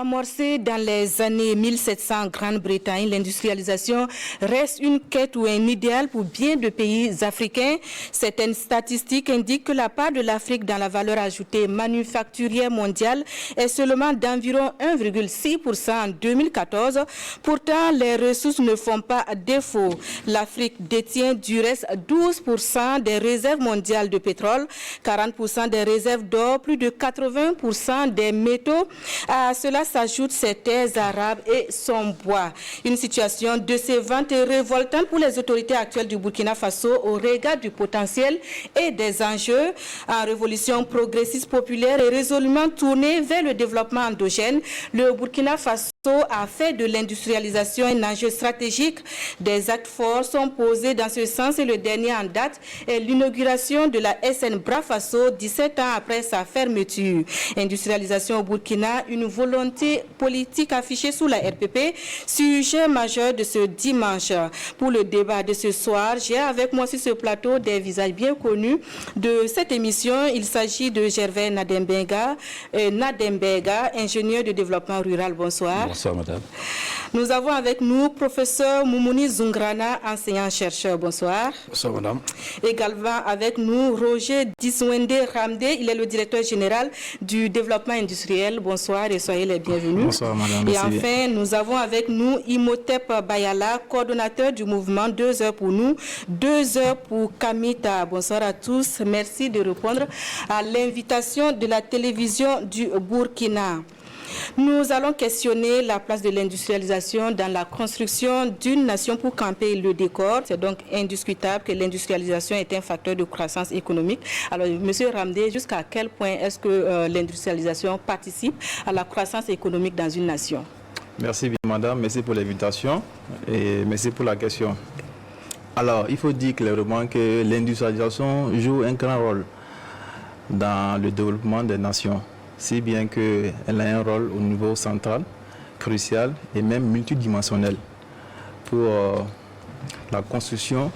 Amorcée dans les années 1700 en Grande-Bretagne, l'industrialisation reste une quête ou un idéal pour bien de pays africains. Certaines statistiques indiquent que la part de l'Afrique dans la valeur ajoutée manufacturière mondiale est seulement d'environ 1,6% en 2014. Pourtant, les ressources ne font pas défaut. L'Afrique détient du reste 12% des réserves mondiales de pétrole, 40% des réserves d'or, plus de 80% des métaux. À cela s'ajoutent ses terres arabes et son bois. Une situation décevante et révoltante pour les autorités actuelles du Burkina Faso au regard du potentiel et des enjeux. En révolution progressiste populaire et résolument tournée vers le développement endogène, le Burkina Faso a fait de l'industrialisation un enjeu stratégique. Des actes forts sont posés dans ce sens et le dernier en date est l'inauguration de la SN Bra Faso 17 ans après sa fermeture. Industrialisation au Burkina, une volonté politique affichée sous la RPP, sujet majeur de ce dimanche. Pour le débat de ce soir, j'ai avec moi sur ce plateau des visages bien connus de cette émission. Il s'agit de Gervais Nadembega, ingénieur de développement rural. Bonsoir. Bonsoir, madame. Nous avons avec nous professeur Moumouni Zungrana, enseignant-chercheur. Bonsoir. Bonsoir, madame. Également avec nous Roger Diswende Ramdé, il est le directeur général du développement industriel. Bonsoir et soyez les bienvenus. Bonsoir, madame. Et enfin, nous avons avec nous Imhotep Bayala, coordonnateur du mouvement 2 heures pour nous, 2 heures pour Kamita. Bonsoir à tous. Merci de répondre à l'invitation de la télévision du Burkina. Nous allons questionner la place de l'industrialisation dans la construction d'une nation pour camper le décor. C'est donc indiscutable que l'industrialisation est un facteur de croissance économique. Alors, Monsieur Ramdé, jusqu'à quel point est-ce que l'industrialisation participe à la croissance économique dans une nation? Merci bien, madame. Merci pour l'invitation et merci pour la question. Alors, il faut dire clairement que l'industrialisation joue un grand rôle dans le développement des nations, si bien qu'elle a un rôle au niveau central, crucial et même multidimensionnel pour la construction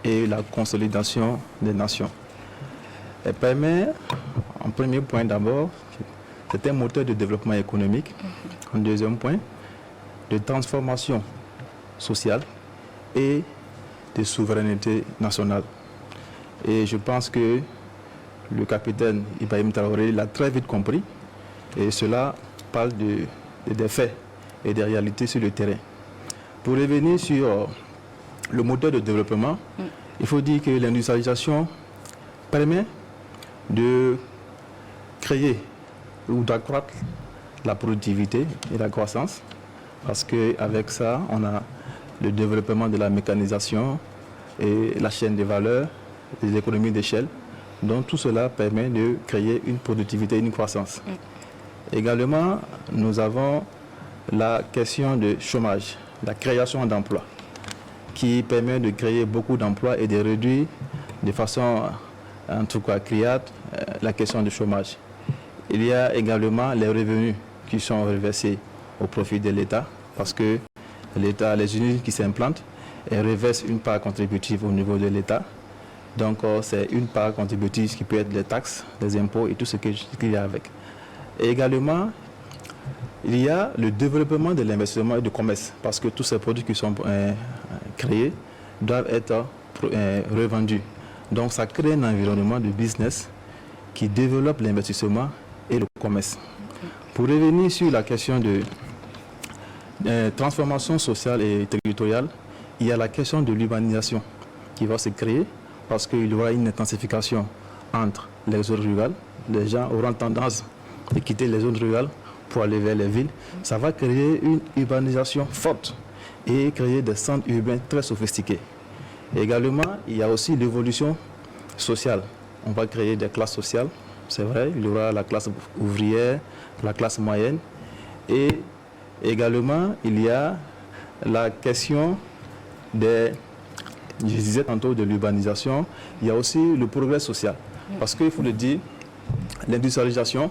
et la consolidation des nations. Elle permet, en premier point d'abord, c'est un moteur de développement économique. En deuxième point, de transformation sociale et de souveraineté nationale. Et je pense que le capitaine Ibrahim Traoré l'a très vite compris et cela parle des faits et des réalités sur le terrain. Pour revenir sur le moteur de développement, il faut dire que l'industrialisation permet de créer ou d'accroître la productivité et la croissance parce qu'avec ça, on a le développement de la mécanisation et la chaîne de valeur, des économies d'échelle. Donc tout cela permet de créer une productivité et une croissance. Également, nous avons la question de chômage, la création d'emplois, qui permet de créer beaucoup d'emplois et de réduire de façon, en tout cas, criarde, la question du chômage. Il y a également les revenus qui sont reversés au profit de l'État, parce que l'État, les usines qui s'implantent, reversent une part contributive au niveau de l'État. Donc, c'est une part contributive qui peut être les taxes, les impôts et tout ce qu'il y a avec. Et également, il y a le développement de l'investissement et du commerce, parce que tous ces produits qui sont créés doivent être revendus. Donc, ça crée un environnement de business qui développe l'investissement et le commerce. Pour revenir sur la question de transformation sociale et territoriale, il y a la question de l'urbanisation qui va se créer parce qu'il y aura une intensification entre les zones rurales. Les gens auront tendance à quitter les zones rurales pour aller vers les villes. Ça va créer une urbanisation forte et créer des centres urbains très sophistiqués. Et également, il y a aussi l'évolution sociale. On va créer des classes sociales, c'est vrai. Il y aura la classe ouvrière, la classe moyenne. Et également, il y a la question des, je disais tantôt, de l'urbanisation. Il y a aussi le progrès social. Parce qu'il faut le dire, l'industrialisation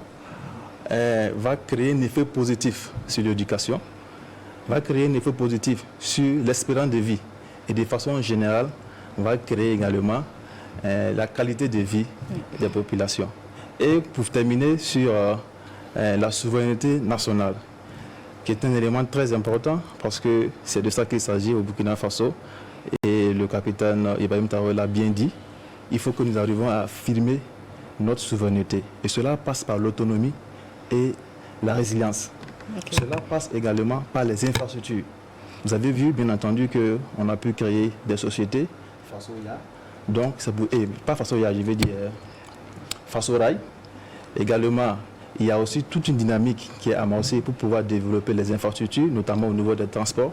va créer un effet positif sur l'éducation, va créer un effet positif sur l'espérance de vie. Et de façon générale, va créer également la qualité de vie des populations. Et pour terminer sur la souveraineté nationale, qui est un élément très important parce que c'est de ça qu'il s'agit au Burkina Faso. Et le capitaine Ibrahim Traoré l'a bien dit, il faut que nous arrivions à affirmer notre souveraineté. Et cela passe par l'autonomie et la résilience. Okay. Cela passe également par les infrastructures. Vous avez vu, bien entendu, qu'on a pu créer des sociétés, Fasoya, donc, pas Fasoya, je veux dire Fasorail. Également, il y a aussi toute une dynamique qui est amorcée pour pouvoir développer les infrastructures, notamment au niveau des transports,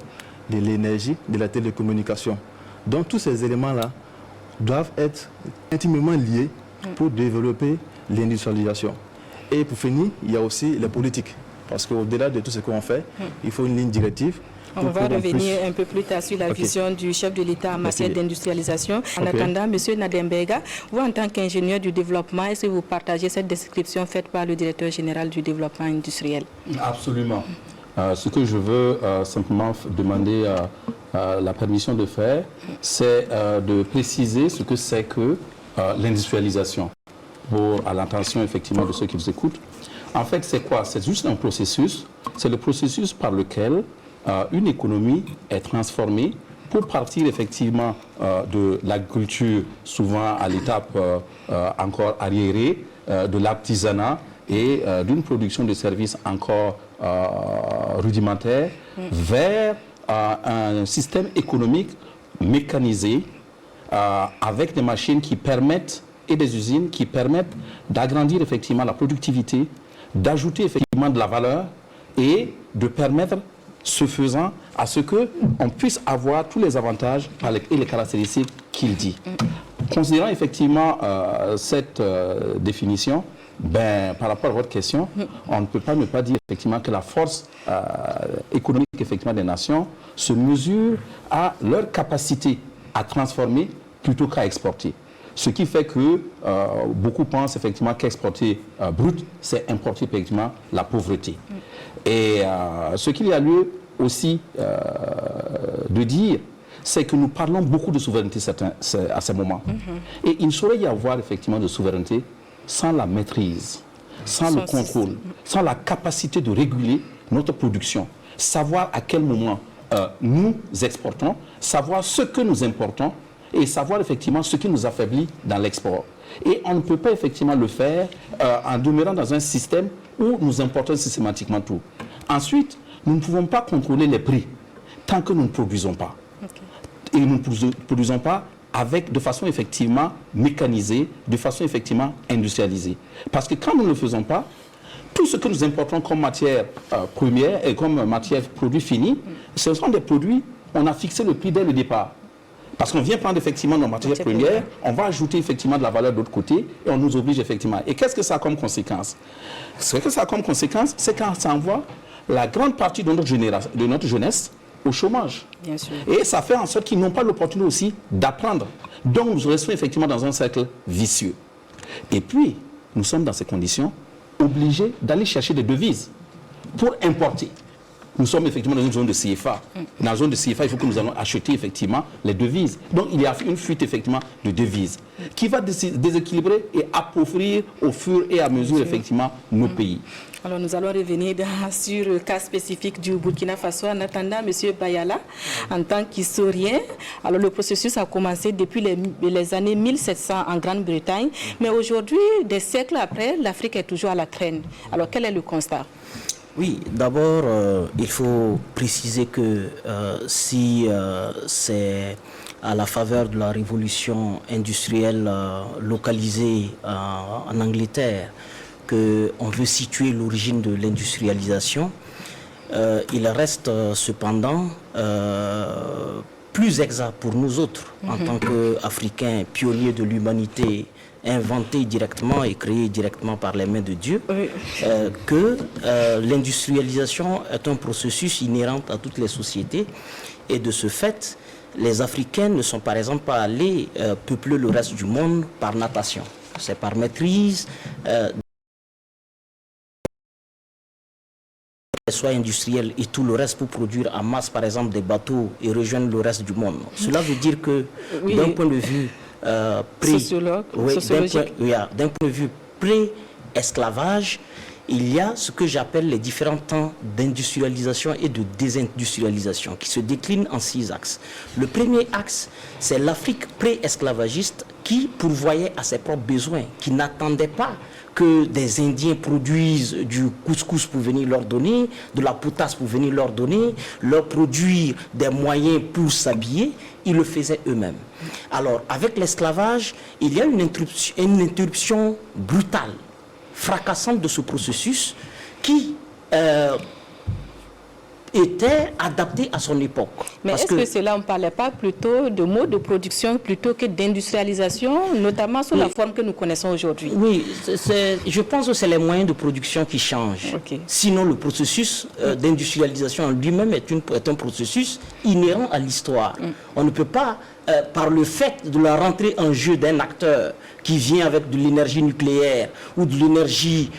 de l'énergie, de la télécommunication. Donc, tous ces éléments-là doivent être intimement liés pour développer l'industrialisation. Et pour finir, il y a aussi les politiques. Parce qu'au-delà de tout ce qu'on fait, il faut une ligne directive. On va revenir un peu plus tard sur la vision du chef de l'État en matière d'industrialisation. En attendant, M. Nadembega, vous en tant qu'ingénieur du développement, est-ce que vous partagez cette description faite par le directeur général du développement industriel? Absolument. Ce que je veux simplement demander la permission de faire, c'est de préciser ce que c'est que l'industrialisation, à l'intention effectivement de ceux qui vous écoutent. En fait, c'est quoi? C'est juste un processus, c'est le processus par lequel une économie est transformée pour partir effectivement de l'agriculture, souvent à l'étape encore arriérée, de l'artisanat et d'une production de services encore rudimentaire, vers un système économique mécanisé avec des machines qui permettent et des usines qui permettent d'agrandir effectivement la productivité, d'ajouter effectivement de la valeur et de permettre, ce faisant, à ce qu'on puisse avoir tous les avantages et les caractéristiques qu'il dit. Considérant effectivement cette définition, par rapport à votre question, on ne peut pas ne pas dire effectivement que la force économique effectivement des nations se mesure à leur capacité à transformer plutôt qu'à exporter. Ce qui fait que beaucoup pensent effectivement qu'exporter brut, c'est importer effectivement la pauvreté. Et ce qu'il y a lieu aussi de dire, c'est que nous parlons beaucoup de souveraineté à ce moment. Et il ne saurait y avoir effectivement de souveraineté sans la maîtrise, sans le contrôle, sans la capacité de réguler notre production. Savoir à quel moment nous exportons, savoir ce que nous importons, et savoir effectivement ce qui nous affaiblit dans l'export. Et on ne peut pas effectivement le faire en demeurant dans un système où nous importons systématiquement tout. Ensuite, nous ne pouvons pas contrôler les prix tant que nous ne produisons pas. Et nous ne produisons pas de façon effectivement mécanisée, de façon effectivement industrialisée. Parce que quand nous ne le faisons pas, tout ce que nous importons comme matière première et comme matière produit fini, ce sont des produits, on a fixé le prix dès le départ. Parce qu'on vient prendre effectivement nos matières premières, on va ajouter effectivement de la valeur de l'autre côté et on nous oblige effectivement. Et qu'est-ce que ça a comme conséquence? Ce que ça a comme conséquence, c'est quand ça envoie la grande partie de notre jeunesse au chômage. Bien sûr. Et ça fait en sorte qu'ils n'ont pas l'opportunité aussi d'apprendre. Donc nous restons effectivement dans un cercle vicieux. Et puis, nous sommes dans ces conditions obligés d'aller chercher des devises pour importer. Nous sommes effectivement dans une zone de CFA. Dans la zone de CFA, il faut que nous allons acheter effectivement les devises. Donc il y a une fuite effectivement de devises qui va déséquilibrer et appauvrir au fur et à mesure effectivement nos pays. Alors nous allons revenir sur le cas spécifique du Burkina Faso. En attendant, M. Bayala, en tant qu'historien, alors le processus a commencé depuis les années 1700 en Grande-Bretagne, mais aujourd'hui, des siècles après, l'Afrique est toujours à la traîne. Alors quel est le constat? Oui, d'abord, il faut préciser que si c'est à la faveur de la révolution industrielle localisée en Angleterre qu'on veut situer l'origine de l'industrialisation, il reste cependant plus exact pour nous autres, en tant qu'Africains pionniers de l'humanité, inventé directement et créé directement par les mains de Dieu, que l'industrialisation est un processus inhérent à toutes les sociétés. Et de ce fait, les Africains ne sont par exemple pas allés peupler le reste du monde par natation. C'est par maîtrise, soit industriel et tout le reste pour produire en masse, par exemple, des bateaux et rejoindre le reste du monde. Cela veut dire que, d'un point de vue d'un point de vue pré-esclavage, il y a ce que j'appelle les différents temps d'industrialisation et de désindustrialisation qui se déclinent en 6 axes. Le premier axe, c'est l'Afrique pré-esclavagiste qui pourvoyait à ses propres besoins, qui n'attendait pas que des Indiens produisent du couscous pour venir leur donner, de la potasse pour venir leur donner, leur produire des moyens pour s'habiller, ils le faisaient eux-mêmes. Alors, avec l'esclavage, il y a une interruption brutale, fracassante de ce processus qui était adapté à son époque. Mais est-ce que cela, on ne parlait pas plutôt de mode de production plutôt que d'industrialisation, notamment sous la forme que nous connaissons aujourd'hui? Oui, je pense que c'est les moyens de production qui changent. Okay. Sinon, le processus d'industrialisation en lui-même est un processus inhérent à l'histoire. On ne peut pas, par le fait de la rentrée en jeu d'un acteur qui vient avec de l'énergie nucléaire ou de l'énergie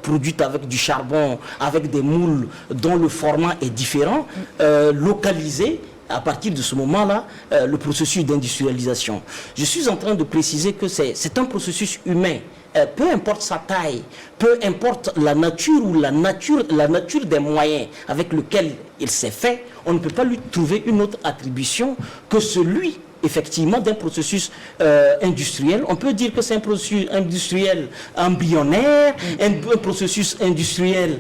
produite avec du charbon, avec des moules dont le format est différent, localiser à partir de ce moment-là le processus d'industrialisation. Je suis en train de préciser que c'est un processus humain. Peu importe sa taille, peu importe la nature ou la nature des moyens avec lesquels il s'est fait, on ne peut pas lui trouver une autre attribution que celui effectivement d'un processus industriel. On peut dire que c'est un processus industriel embryonnaire, un processus industriel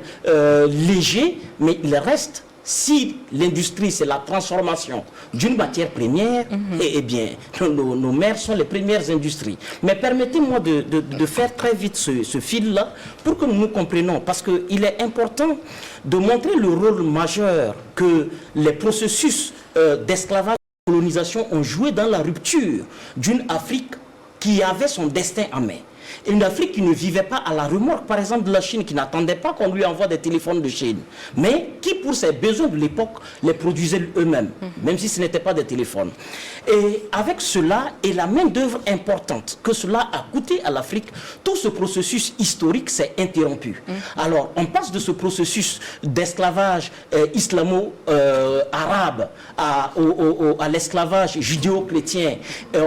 léger, mais il reste, si l'industrie c'est la transformation d'une matière première, eh bien nos mers sont les premières industries. Mais permettez-moi de faire très vite ce fil-là pour que nous nous comprenions, parce qu'il est important de montrer le rôle majeur que les processus d'esclavage colonisation ont joué dans la rupture d'une Afrique qui avait son destin en main. Une Afrique qui ne vivait pas à la remorque, par exemple de la Chine, qui n'attendait pas qu'on lui envoie des téléphones de Chine, mais qui, pour ses besoins de l'époque, les produisaient eux-mêmes, même si ce n'était pas des téléphones. Et avec cela, et la main-d'œuvre importante que cela a coûté à l'Afrique, tout ce processus historique s'est interrompu. Alors, on passe de ce processus d'esclavage islamo-arabe à l'esclavage judéo-chrétien.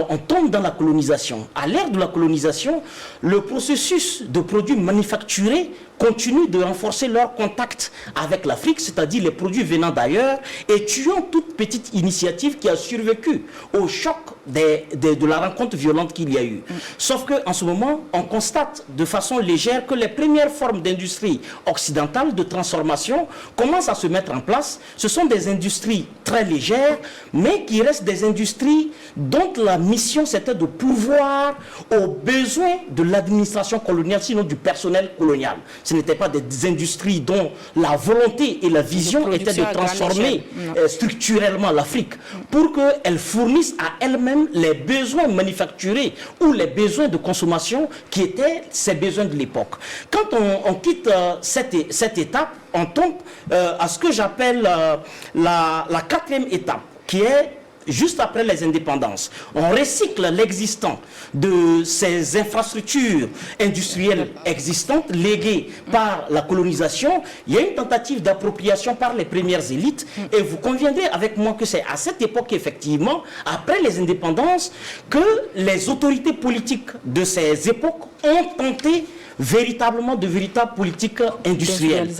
On tombe dans la colonisation. À l'ère de la colonisation, le processus de produits manufacturés continue de renforcer leur contact avec l'Afrique, c'est-à-dire les produits venant d'ailleurs, et tuant toute petite initiative qui a survécu au choc de la rencontre violente qu'il y a eu. Sauf qu'en ce moment, on constate de façon légère que les premières formes d'industrie occidentale de transformation commencent à se mettre en place. Ce sont des industries très légères, mais qui restent des industries dont la mission c'était de pourvoir aux besoins de l'administration coloniale, sinon du personnel colonial. Ce n'étaient pas des industries dont la volonté et la vision étaient de transformer structurellement l'Afrique pour qu'elle fournisse à elle-même les besoins manufacturés ou les besoins de consommation qui étaient ses besoins de l'époque. Quand on quitte cette étape, on tombe à ce que j'appelle la 4e étape, qui est juste après les indépendances. On recycle l'existant de ces infrastructures industrielles existantes léguées par la colonisation. Il y a une tentative d'appropriation par les premières élites et vous conviendrez avec moi que c'est à cette époque, effectivement, après les indépendances, que les autorités politiques de ces époques ont tenté véritablement de véritables politiques industrielles.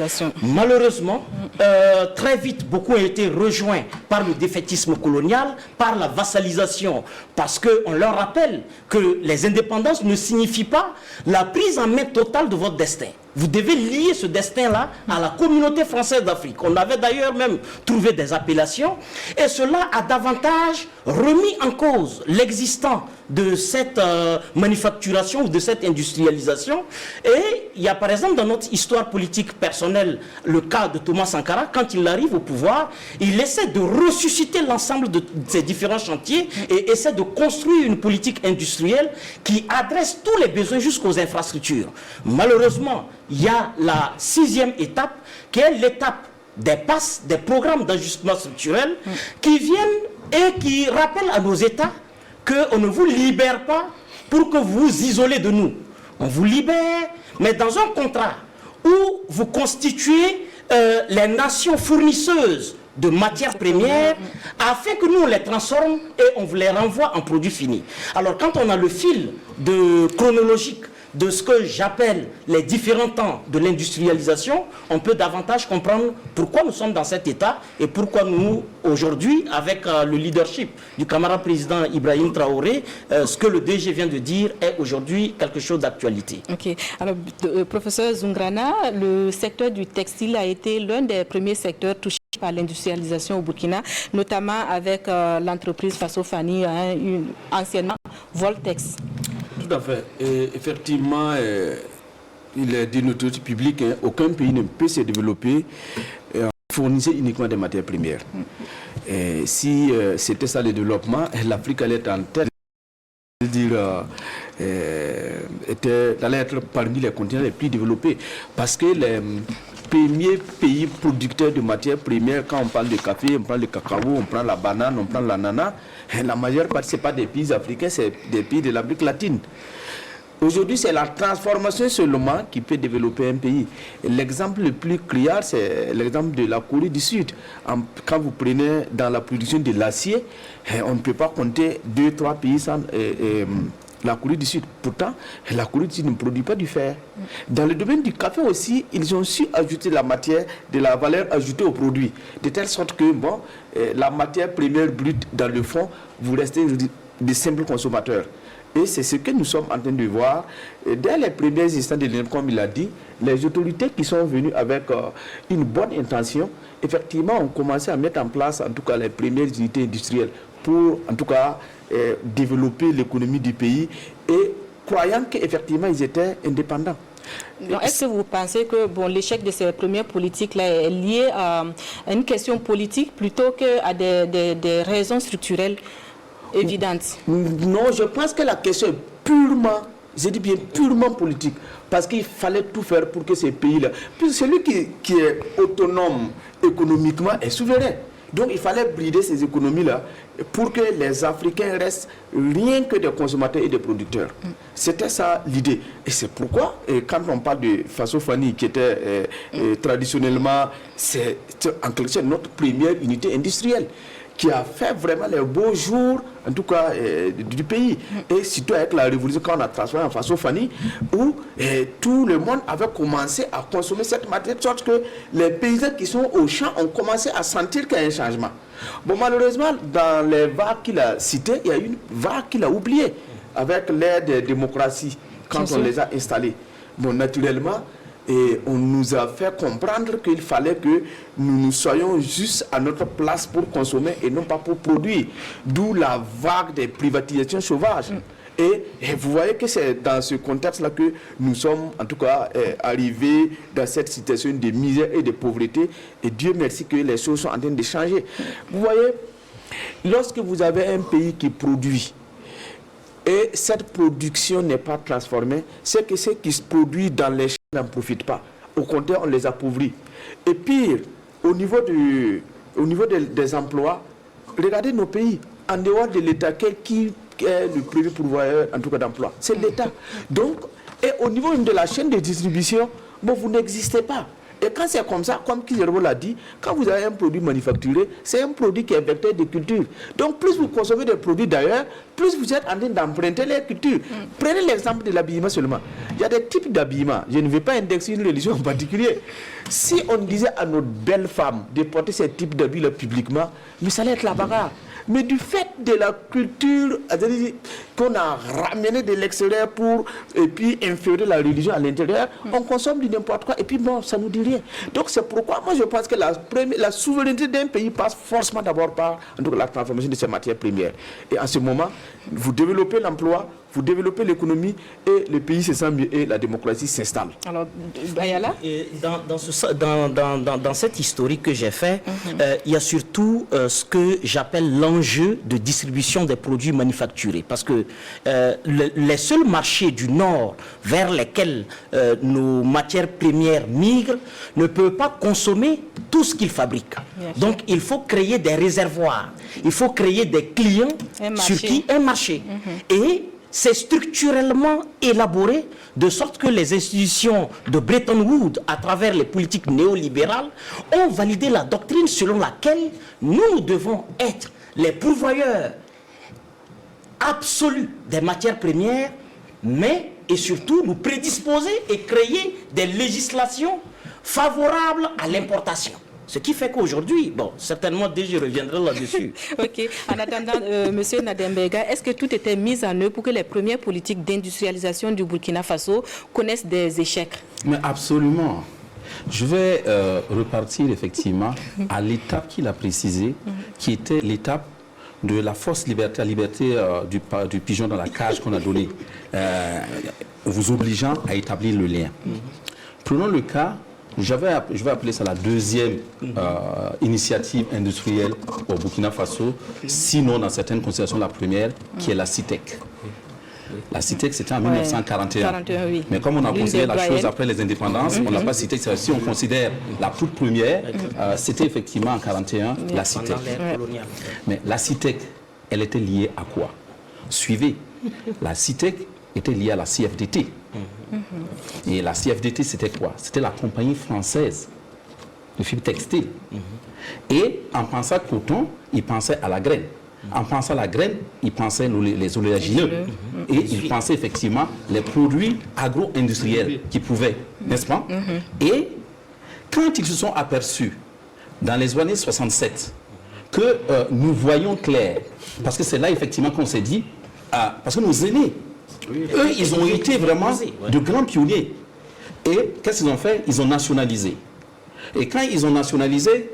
Malheureusement, très vite, beaucoup ont été rejoints par le défaitisme colonial, par la vassalisation, parce qu'on leur rappelle que les indépendances ne signifient pas la prise en main totale de votre destin. Vous devez lier ce destin-là à la communauté française d'Afrique. On avait d'ailleurs même trouvé des appellations, et cela a davantage remis en cause l'existant de cette manufacturation ou de cette industrialisation. Et il y a par exemple dans notre histoire politique personnelle le cas de Thomas Sankara. Quand il arrive au pouvoir, il essaie de ressusciter l'ensemble de ces différents chantiers et essaie de construire une politique industrielle qui adresse tous les besoins jusqu'aux infrastructures. Malheureusement, il y a la 6e étape qui est l'étape des passes, des programmes d'ajustement structurel qui viennent et qui rappellent à nos États qu'on ne vous libère pas pour que vous vous isolez de nous. On vous libère, mais dans un contrat où vous constituez les nations fournisseuses de matières premières afin que nous on les transforme et on vous les renvoie en produits finis. Alors quand on a le fil chronologique de ce que j'appelle les différents temps de l'industrialisation, on peut davantage comprendre pourquoi nous sommes dans cet état et pourquoi nous, aujourd'hui, avec le leadership du camarade président Ibrahim Traoré, ce que le DG vient de dire est aujourd'hui quelque chose d'actualité. Ok. Alors, professeur Zoungrana, le secteur du textile a été l'un des premiers secteurs touchés par l'industrialisation au Burkina, notamment avec l'entreprise Faso-Fani, anciennement Voltex. Tout à fait. Et effectivement, il est de notoriété publique, aucun pays ne peut se développer en fournissant uniquement des matières premières. Et si c'était ça le développement, l'Afrique allait être en tête, allait être parmi les continents les plus développés. Parce que les premiers pays producteurs de matières premières, quand on parle de café, on parle de cacao, on prend la banane, on prend l'ananas, la majeure partie, ce n'est pas des pays africains, c'est des pays de l'Amérique latine. Aujourd'hui, c'est la transformation seulement qui peut développer un pays. L'exemple le plus criard, c'est l'exemple de la Corée du Sud. Quand vous prenez dans la production de l'acier, on ne peut pas compter 2-3 pays sans la Corée du Sud. Pourtant, la Corée du Sud ne produit pas du fer. Dans le domaine du café aussi, ils ont su ajouter la matière, de la valeur ajoutée au produit. De telle sorte que la matière première brute dans le fond, vous restez des simples consommateurs. Et c'est ce que nous sommes en train de voir. Dès les premiers instants de l'INEP, comme il a dit, les autorités qui sont venues avec une bonne intention, effectivement, ont commencé à mettre en place, en tout cas, les premières unités industrielles pour, en tout cas, développer l'économie du pays et croyant qu'effectivement, ils étaient indépendants. Est-ce que vous pensez que l'échec de ces premières politiques-là est lié à une question politique plutôt qu'à des raisons structurelles évidentes? Non, je pense que la question est purement, je dis bien purement politique, parce qu'il fallait tout faire pour que ces pays-là, puis celui qui est autonome économiquement est souverain. Donc il fallait brider ces économies-là pour que les Africains restent rien que des consommateurs et des producteurs. C'était ça l'idée. Et c'est pourquoi, quand on parle de Faso-Fani, qui était traditionnellement, c'est en quelque sorte notre première unité industrielle, qui a fait vraiment les beaux jours, en tout cas, du pays. Et surtout avec la révolution, quand on a transformé en Faso-Fani, où tout le monde avait commencé à consommer cette matière, de sorte que les paysans qui sont au champ ont commencé à sentir qu'il y a un changement. Bon, malheureusement, dans les vagues qu'il a citées, il y a une vague qu'il a oubliée, avec l'ère des démocraties, quand on les a installées. Bon, naturellement, et on nous a fait comprendre qu'il fallait que nous soyons juste à notre place pour consommer et non pas pour produire. D'où la vague des privatisations sauvages. Et vous voyez que c'est dans ce contexte-là que nous sommes, en tout cas, arrivés dans cette situation de misère et de pauvreté. Et Dieu merci que les choses sont en train de changer. Vous voyez, lorsque vous avez un pays qui produit, et cette production n'est pas transformée, c'est que ce qui se produit dans les champs n'en profite pas. Au contraire, on les appauvrit. Et pire, au niveau des emplois, regardez nos pays, en dehors de l'État, qui est le premier pourvoyeur, en tout cas d'emploi? C'est l'État. Donc, et au niveau de la chaîne de distribution, vous n'existez pas. Et quand c'est comme ça, comme Kizerbo l'a dit, quand vous avez un produit manufacturé, c'est un produit qui est vecteur de culture. Donc plus vous consommez des produits d'ailleurs, plus vous êtes en train d'emprunter les cultures. Prenez l'exemple de l'habillement seulement. Il y a des types d'habillement. Je ne vais pas indexer une religion en particulier. Si on disait à nos belles femmes de porter ces types d'habits publiquement, mais ça allait être la bagarre. Mais du fait de la culture qu'on a ramené de l'extérieur pour et puis inférer la religion à l'intérieur, on consomme du n'importe quoi et puis ça nous dit rien. Donc c'est pourquoi moi je pense que la souveraineté d'un pays passe forcément d'abord par la transformation de ses matières premières. Et en ce moment, vous développez l'emploi, vous développez l'économie et le pays se sent mieux et la démocratie s'installe. Alors, Bayala, dans cette historique que j'ai fait, il y a surtout ce que j'appelle l'enjeu de distribution des produits manufacturés. Parce que les seuls marchés du Nord vers lesquels nos matières premières migrent ne peuvent pas consommer tout ce qu'ils fabriquent. Donc, il faut créer des réservoirs. Il faut créer des clients sur qui un marché. Et c'est structurellement élaboré de sorte que les institutions de Bretton Woods, à travers les politiques néolibérales, ont validé la doctrine selon laquelle nous devons être les pourvoyeurs absolus des matières premières mais et surtout nous prédisposer et créer des législations favorables à l'importation. Ce qui fait qu'aujourd'hui, bon, certainement déjà je reviendrai là-dessus. Ok. En attendant, Monsieur Nadembega, est-ce que tout était mis en œuvre pour que les premières politiques d'industrialisation du Burkina Faso connaissent des échecs? Mais absolument. Je vais repartir effectivement à l'étape qu'il a précisée, qui était l'étape de la fausse liberté, la liberté du pigeon dans la cage qu'on a donnée, vous obligeant à établir le lien. Prenons le cas, je vais appeler ça la deuxième initiative industrielle au Burkina Faso, sinon dans certaines considérations la première, qui est la CITEC. La CITEC, c'était en 1941. 41, oui. Mais comme on a considéré la chose après les indépendances, on n'a pas cité. Si on considère la toute première, c'était effectivement en 1941, la CITEC. Mais la CITEC, elle était liée à quoi? Suivez. La CITEC était liée à la CFDT. Et la CFDT, c'était quoi? C'était la compagnie française de fibres textiles. Et en pensant coton, ils pensaient à la graine. En pensant à la graine, ils pensaient les oléagineux. Et ils pensaient effectivement les produits agro-industriels qui pouvaient, n'est-ce pas? Et quand ils se sont aperçus, dans les années 67, que nous voyons clair, parce que c'est là effectivement qu'on s'est dit, parce que nos aînés, eux, ils ont été vraiment de grands pionniers. Et qu'est-ce qu'ils ont fait? Ils ont nationalisé. Et quand ils ont nationalisé,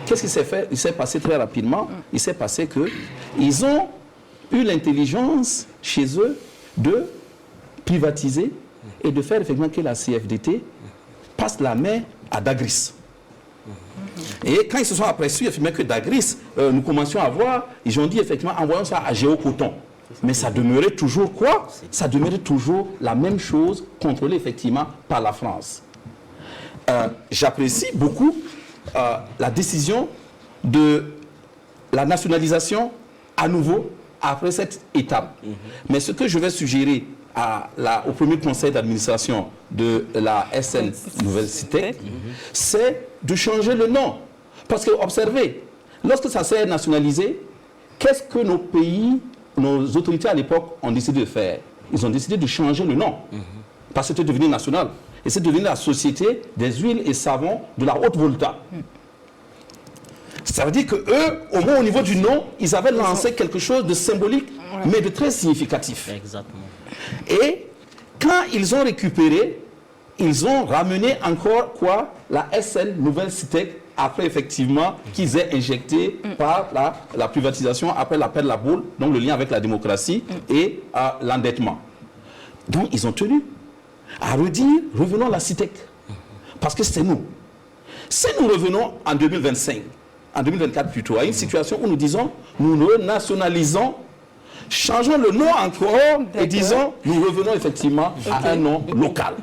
qu'est-ce qui s'est fait? Il s'est passé très rapidement. Il s'est passé qu'ils ont eu l'intelligence chez eux de privatiser et de faire effectivement que la CFDT passe la main à Dagris. Et quand ils se sont aperçus effectivement que Dagris, nous commencions à voir, ils ont dit effectivement envoyons ça à Géocoton. Mais ça demeurait toujours quoi? Ça demeurait toujours la même chose, contrôlée effectivement par la France. J'apprécie beaucoup la décision de la nationalisation à nouveau après cette étape. Mais ce que je vais suggérer au premier conseil d'administration de la SN Nouvelle Cité, c'est de changer le nom. Parce que, observez, lorsque ça s'est nationalisé, qu'est-ce que nos pays, nos autorités à l'époque ont décidé de faire? Ils ont décidé de changer le nom. Parce que c'était devenu national. Et c'est devenu la Société des huiles et savons de la Haute-Volta. Ça veut dire qu'eux, au moins au niveau du nom, ils avaient lancé quelque chose de symbolique, mais de très significatif. Exactement. Et quand ils ont récupéré, ils ont ramené encore quoi? La SN Nouvelle Cité, après effectivement qu'ils aient injecté par la privatisation, après l'appel de la boule, donc le lien avec la démocratie et l'endettement. Donc ils ont tenu à redire, revenons à la CITEC. Parce que c'est nous. Si nous revenons en 2025, en 2024 plutôt, à une situation où nous disons, nous renationalisons, changeons le nom encore et disons, nous revenons effectivement à un nom local.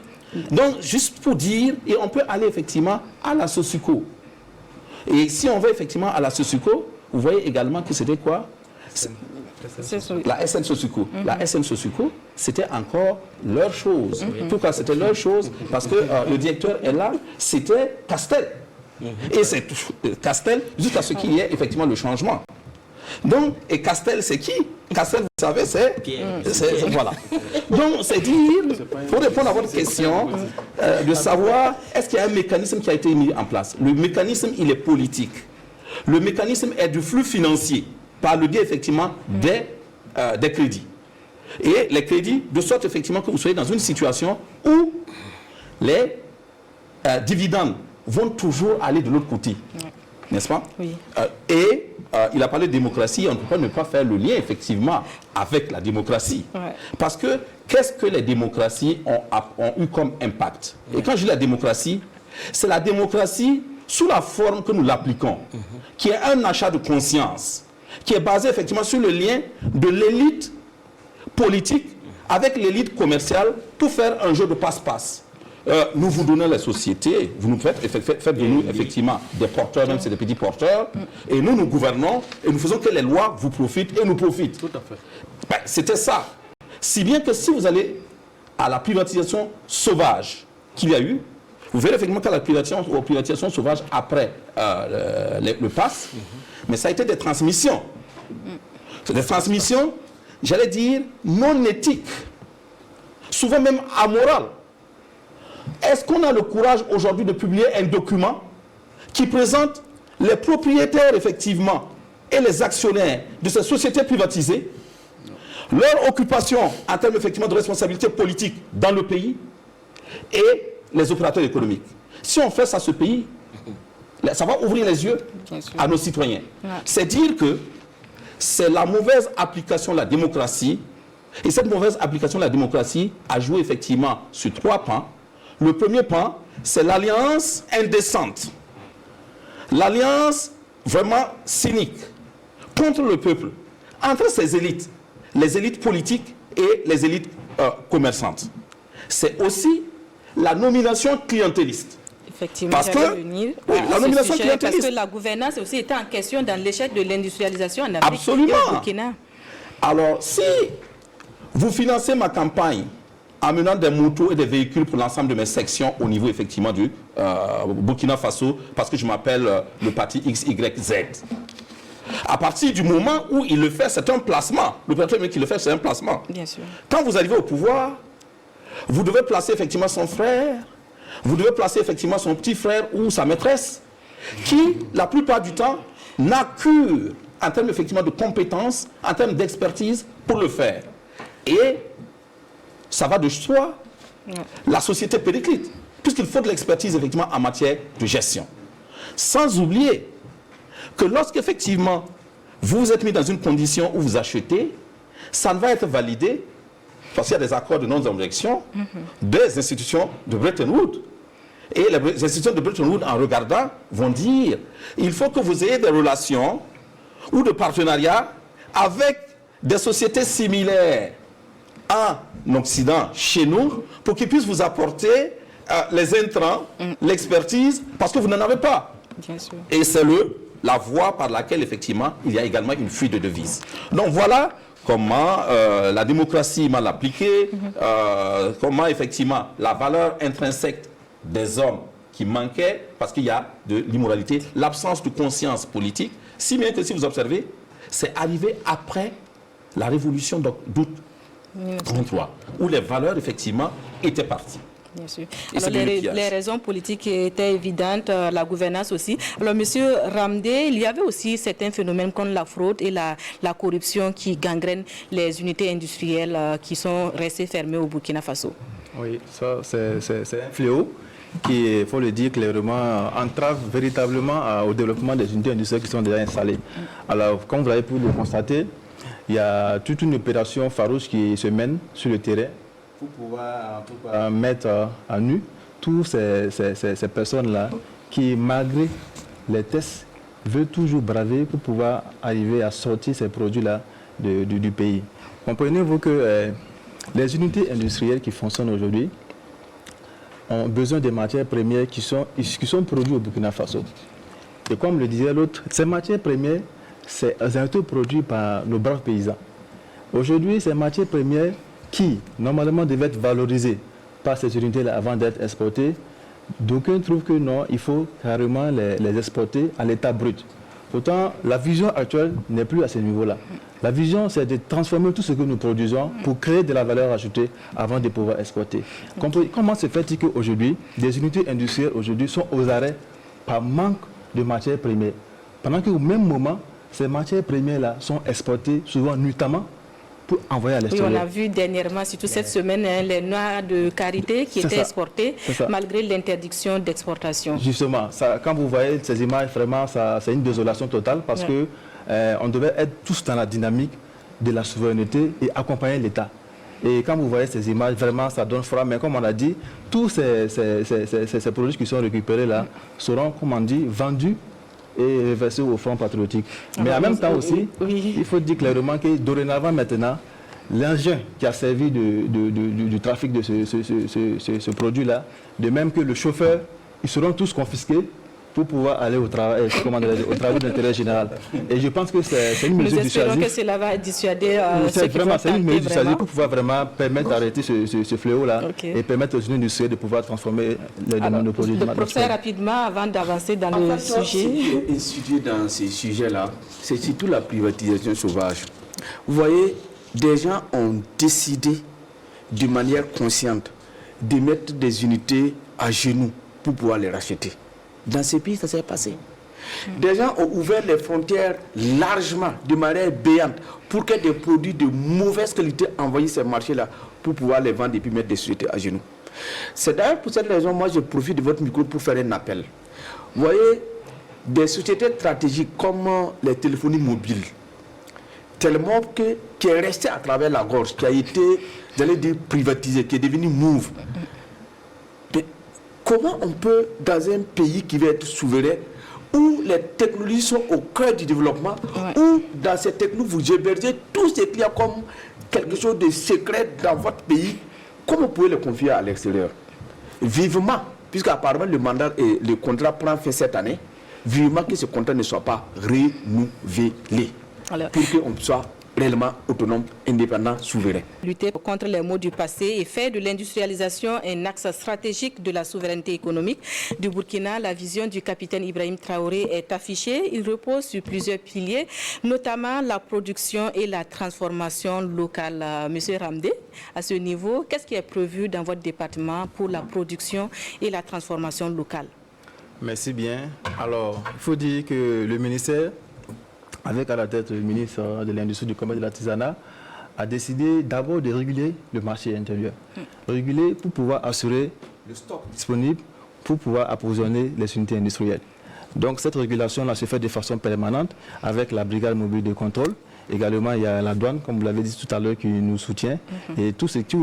Donc, juste pour dire, et on peut aller effectivement à la Sosuco. Et si on va effectivement à la Sosuco, vous voyez également que c'était quoi? La SN Sosuco. La SN Sosuco, c'était encore leur chose. Pourquoi c'était leur chose? Parce que le directeur est là, c'était Castel. Et c'est Castel jusqu'à ce qu'il y ait effectivement le changement. Donc, et Castel, c'est qui? Castel, vous savez, c'est... Voilà. Donc, c'est dire, pour répondre à votre question, de savoir, est-ce qu'il y a un mécanisme qui a été mis en place? Le mécanisme, il est politique. Le mécanisme est du flux financier, par le biais, effectivement, des crédits. Et les crédits, de sorte, effectivement, que vous soyez dans une situation où les dividendes vont toujours aller de l'autre côté. N'est-ce pas? Oui. Il a parlé de démocratie, on ne peut pas ne pas faire le lien, effectivement, avec la démocratie. Ouais. Parce que, qu'est-ce que les démocraties ont eu comme impact? Et quand je dis la démocratie, c'est la démocratie sous la forme que nous l'appliquons, qui est un achat de conscience, qui est basé, effectivement, sur le lien de l'élite politique avec l'élite commerciale pour faire un jeu de passe-passe. Nous vous donnons les sociétés, vous nous faites de nous effectivement des porteurs, même si c'est des petits porteurs, et nous, nous gouvernons, et nous faisons que les lois vous profitent et nous profitent. Tout à fait. Ben, c'était ça. Si bien que si vous allez à la privatisation sauvage qu'il y a eu, vous verrez effectivement qu'à la privatisation sauvage après le pass, mais ça a été des transmissions. C'est des transmissions, j'allais dire, non éthiques. souvent même amorales. Est-ce qu'on a le courage aujourd'hui de publier un document qui présente les propriétaires, effectivement, et les actionnaires de ces sociétés privatisées, leur occupation en termes, effectivement, de responsabilité politique dans le pays et les opérateurs économiques? Si on fait ça, ce pays, ça va ouvrir les yeux à nos citoyens. Ouais. C'est dire que c'est la mauvaise application de la démocratie, et cette mauvaise application de la démocratie a joué effectivement sur 3 pans. Le premier pan, c'est l'alliance indécente, l'alliance vraiment cynique contre le peuple, entre ces élites, les élites politiques et les élites commerçantes. C'est aussi la nomination clientéliste. Effectivement, parce que, la nomination clientéliste. Parce que la gouvernance aussi était en question dans l'échec de l'industrialisation en Afrique. Absolument. Et au Burkina. Alors, si vous financez ma campagne en menant des motos et des véhicules pour l'ensemble de mes sections au niveau effectivement du Burkina Faso, parce que je m'appelle le parti XYZ. À partir du moment où il le fait, c'est un placement. Le premier qui le fait, c'est un placement. Bien sûr. Quand vous arrivez au pouvoir, vous devez placer effectivement son frère, vous devez placer effectivement son petit frère ou sa maîtresse, qui, la plupart du temps, n'a que, en termes effectivement de compétences, en termes d'expertise, pour le faire. Et ça va de soi, la société périclite, puisqu'il faut de l'expertise effectivement en matière de gestion. Sans oublier que lorsqu'effectivement vous êtes mis dans une condition où vous achetez, ça ne va être validé, parce qu'il y a des accords de non-objection des institutions de Bretton Woods. Et les institutions de Bretton Woods, en regardant, vont dire il faut que vous ayez des relations ou de partenariats avec des sociétés similaires en Occident, chez nous, pour qu'ils puissent vous apporter les intrants, l'expertise, parce que vous n'en avez pas. Bien sûr. Et c'est la voie par laquelle, effectivement, il y a également une fuite de devises. Donc voilà comment la démocratie mal appliquée, comment, effectivement, la valeur intrinsèque des hommes qui manquait, parce qu'il y a de l'immoralité, l'absence de conscience politique, si bien que si vous observez, c'est arrivé après la révolution d'août 1933, où les valeurs, effectivement, étaient parties. Bien sûr. Alors, les raisons politiques étaient évidentes, la gouvernance aussi. Alors, Monsieur Ramdé, il y avait aussi certains phénomènes comme la fraude et la corruption qui gangrènent les unités industrielles qui sont restées fermées au Burkina Faso. Oui, ça, c'est un fléau qui, il faut le dire clairement, entrave véritablement au développement des unités industrielles qui sont déjà installées. Alors, comme vous l'avez pu le constater, il y a toute une opération farouche qui se mène sur le terrain pour pouvoir en tout cas mettre à nu toutes ces personnes-là qui, malgré les tests, veulent toujours braver pour pouvoir arriver à sortir ces produits-là du pays. Comprenez-vous que les unités industrielles qui fonctionnent aujourd'hui ont besoin de matières premières qui sont produites au Burkina Faso. Et comme le disait l'autre, ces matières premières, c'est un tout produit par nos braves paysans. Aujourd'hui, ces matières premières qui, normalement, devaient être valorisées par ces unités-là avant d'être exportées, d'aucuns trouvent que non, il faut carrément les exporter à l'état brut. Pourtant, la vision actuelle n'est plus à ce niveau-là. La vision, c'est de transformer tout ce que nous produisons pour créer de la valeur ajoutée avant de pouvoir exporter. Comment se fait-il qu'aujourd'hui, des unités industrielles aujourd'hui sont aux arrêts par manque de matières premières, pendant qu'au même moment, ces matières premières-là sont exportées souvent nuitamment pour envoyer à l'extérieur. Oui, on a vu dernièrement, surtout cette semaine, les noix de karité qui étaient exportées malgré l'interdiction d'exportation. Justement, quand vous voyez ces images, vraiment, c'est une désolation totale parce que on devait être tous dans la dynamique de la souveraineté et accompagner l'État. Et quand vous voyez ces images, vraiment, ça donne froid. Mais comme on a dit, tous ces produits qui sont récupérés là seront, comme on dit, vendus et versés au Front patriotique. Mais en même temps aussi, il faut dire clairement que dorénavant maintenant, l'engin qui a servi du trafic de ce produit-là, de même que le chauffeur, ils seront tous confisqués pour pouvoir aller au travail d'intérêt général. Et je pense que c'est une mesure dissuasive. Nous espérons que cela va dissuader c'est une mesure dissuasive pour pouvoir vraiment permettre d'arrêter ce fléau-là et permettre aux unités industrielles de pouvoir transformer les demandes de produits. Professeur, rapidement, avant d'avancer dans le sujet. Un sujet dans ces sujets-là, c'est surtout la privatisation sauvage. Vous voyez, des gens ont décidé de manière consciente, de mettre des unités à genoux pour pouvoir les racheter. Dans ces pays, ça s'est passé. Des gens ont ouvert les frontières largement, de manière béante, pour que des produits de mauvaise qualité envoient ces marchés-là pour pouvoir les vendre et puis mettre des sociétés à genoux. C'est d'ailleurs pour cette raison, moi je profite de votre micro pour faire un appel. Vous voyez, des sociétés stratégiques comme les téléphonies mobiles, tellement qui est resté à travers la gorge, qui a été, j'allais dire, privatisé, qui est devenu Move. Mais comment on peut, dans un pays qui veut être souverain, où les technologies sont au cœur du développement, où dans ces technologies vous hébergez tout ce qu'il y a comme quelque chose de secret dans votre pays, comment vous pouvez le confier à l'extérieur? Vivement, puisqu'apparemment le mandat et le contrat prend fin cette année, vivement que ce contrat ne soit pas renouvelé. Alors, pour qu'on soit réellement autonome, indépendant, souverain. Lutter contre les maux du passé et faire de l'industrialisation un axe stratégique de la souveraineté économique du Burkina. La vision du capitaine Ibrahim Traoré est affichée. Il repose sur plusieurs piliers, notamment la production et la transformation locale. Monsieur Ramdé, à ce niveau, qu'est-ce qui est prévu dans votre département pour la production et la transformation locale? Merci bien. Alors, il faut dire que le ministère, avec à la tête le ministre de l'Industrie, du Commerce et de l'Artisanat, a décidé d'abord de réguler le marché intérieur. Réguler pour pouvoir assurer le stock disponible pour pouvoir approvisionner les unités industrielles. Donc cette régulation-là se fait de façon permanente avec la brigade mobile de contrôle. Également, il y a la douane, comme vous l'avez dit tout à l'heure, qui nous soutient. Et tout ce qui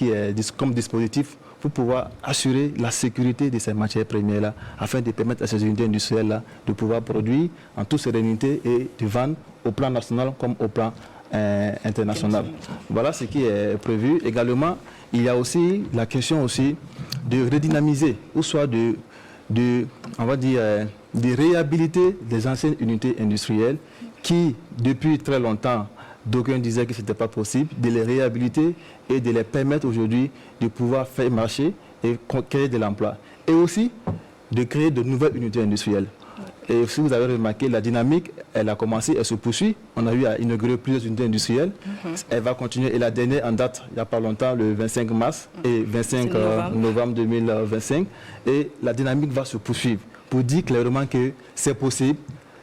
est comme dispositif pour pouvoir assurer la sécurité de ces matières premières-là, afin de permettre à ces unités industrielles-là de pouvoir produire en toute sérénité et de vendre au plan national comme au plan international. Voilà ce qui est prévu. Également, il y a aussi la question aussi de redynamiser, ou soit de réhabiliter les anciennes unités industrielles qui, depuis très longtemps, d'aucuns disaient que ce n'était pas possible, de les réhabiliter et de les permettre aujourd'hui de pouvoir faire marcher et créer de l'emploi. Et aussi de créer de nouvelles unités industrielles. Et si vous avez remarqué, la dynamique, elle a commencé, elle se poursuit. On a eu à inaugurer plusieurs unités industrielles. Elle va continuer. Et la dernière en date, il n'y a pas longtemps, le 25 mars et 25 novembre 2025. Et la dynamique va se poursuivre pour dire clairement que c'est possible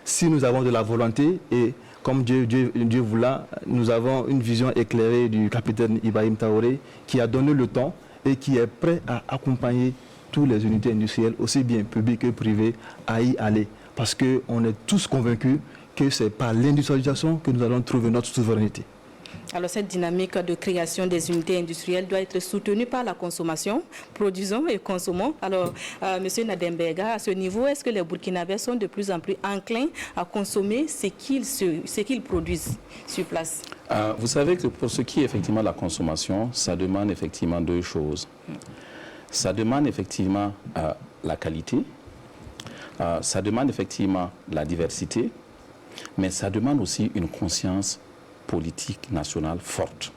si nous avons de la volonté et comme Dieu voulant, nous avons une vision éclairée du capitaine Ibrahim Traoré qui a donné le temps et qui est prêt à accompagner toutes les unités industrielles, aussi bien publiques que privées, à y aller. Parce qu'on est tous convaincus que c'est par l'industrialisation que nous allons trouver notre souveraineté. Alors cette dynamique de création des unités industrielles doit être soutenue par la consommation. Produisons et consommons. Alors, Monsieur Nadembega, à ce niveau, est-ce que les Burkinabés sont de plus en plus enclins à consommer ce qu'ils produisent sur place? Vous savez que pour ce qui est effectivement de la consommation, ça demande effectivement deux choses. Ça demande effectivement la qualité, ça demande effectivement la diversité, mais ça demande aussi une conscience politique nationale forte.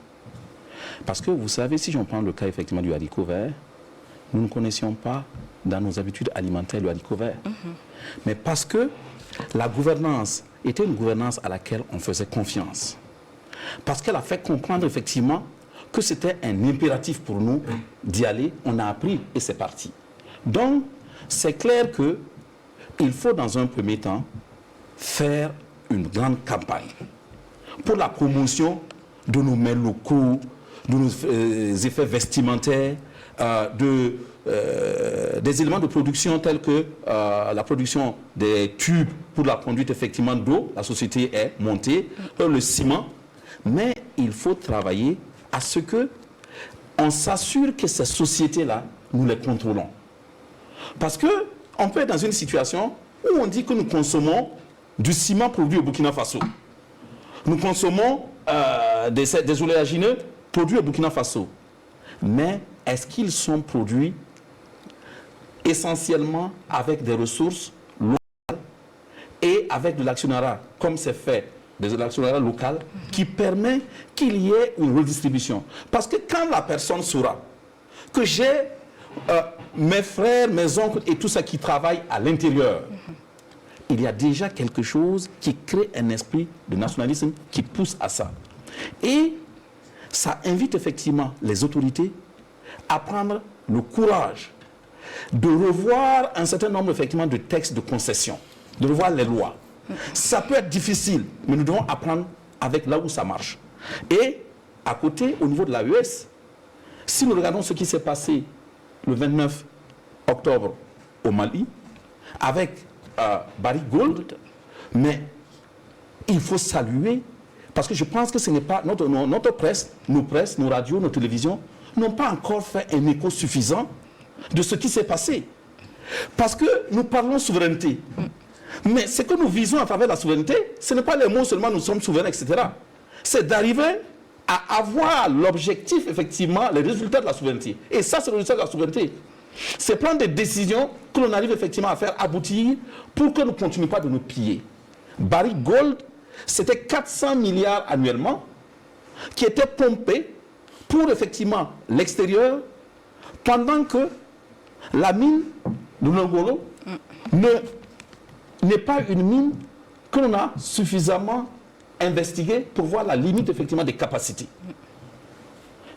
Parce que vous savez, si j'en prends le cas effectivement du haricot vert, nous ne connaissions pas dans nos habitudes alimentaires le haricot vert. Mais parce que la gouvernance était une gouvernance à laquelle on faisait confiance. Parce qu'elle a fait comprendre effectivement que c'était un impératif pour nous d'y aller. On a appris et c'est parti. Donc, c'est clair qu'il faut dans un premier temps faire une grande campagne pour la promotion de nos mets locaux, de nos effets vestimentaires, des éléments de production tels que la production des tubes pour la conduite effectivement d'eau. La société est montée, le ciment. Mais il faut travailler à ce qu'on s'assure que ces sociétés-là, nous les contrôlons. Parce qu'on peut être dans une situation où on dit que nous consommons du ciment produit au Burkina Faso. Nous consommons des oléagineux produits au Burkina Faso. Mais est-ce qu'ils sont produits essentiellement avec des ressources locales et avec de l'actionnariat, comme c'est fait, de l'actionnariat local, qui permet qu'il y ait une redistribution? Parce que quand la personne saura que j'ai mes frères, mes oncles et tout ça qui travaillent à l'intérieur, il y a déjà quelque chose qui crée un esprit de nationalisme qui pousse à ça. Et ça invite effectivement les autorités à prendre le courage de revoir un certain nombre effectivement de textes de concession, de revoir les lois. Ça peut être difficile, mais nous devons apprendre avec là où ça marche. Et à côté, au niveau de l'AES, si nous regardons ce qui s'est passé le 29 octobre au Mali, avec Barrick Gold, mais il faut saluer, parce que je pense que ce n'est pas notre presse, nos radios, nos télévisions, n'ont pas encore fait un écho suffisant de ce qui s'est passé. Parce que nous parlons souveraineté. Mais ce que nous visons à travers la souveraineté, ce n'est pas les mots seulement nous sommes souverains, etc. C'est d'arriver à avoir l'objectif, effectivement, les résultats de la souveraineté. Et ça, c'est le résultat de la souveraineté. C'est prendre des décisions que l'on arrive effectivement à faire aboutir pour que nous ne continuions pas de nous piller. Barrick Gold, c'était 400 milliards annuellement qui étaient pompés pour effectivement l'extérieur, pendant que la mine de Ngolo n'est pas une mine que l'on a suffisamment investiguée pour voir la limite effectivement des capacités.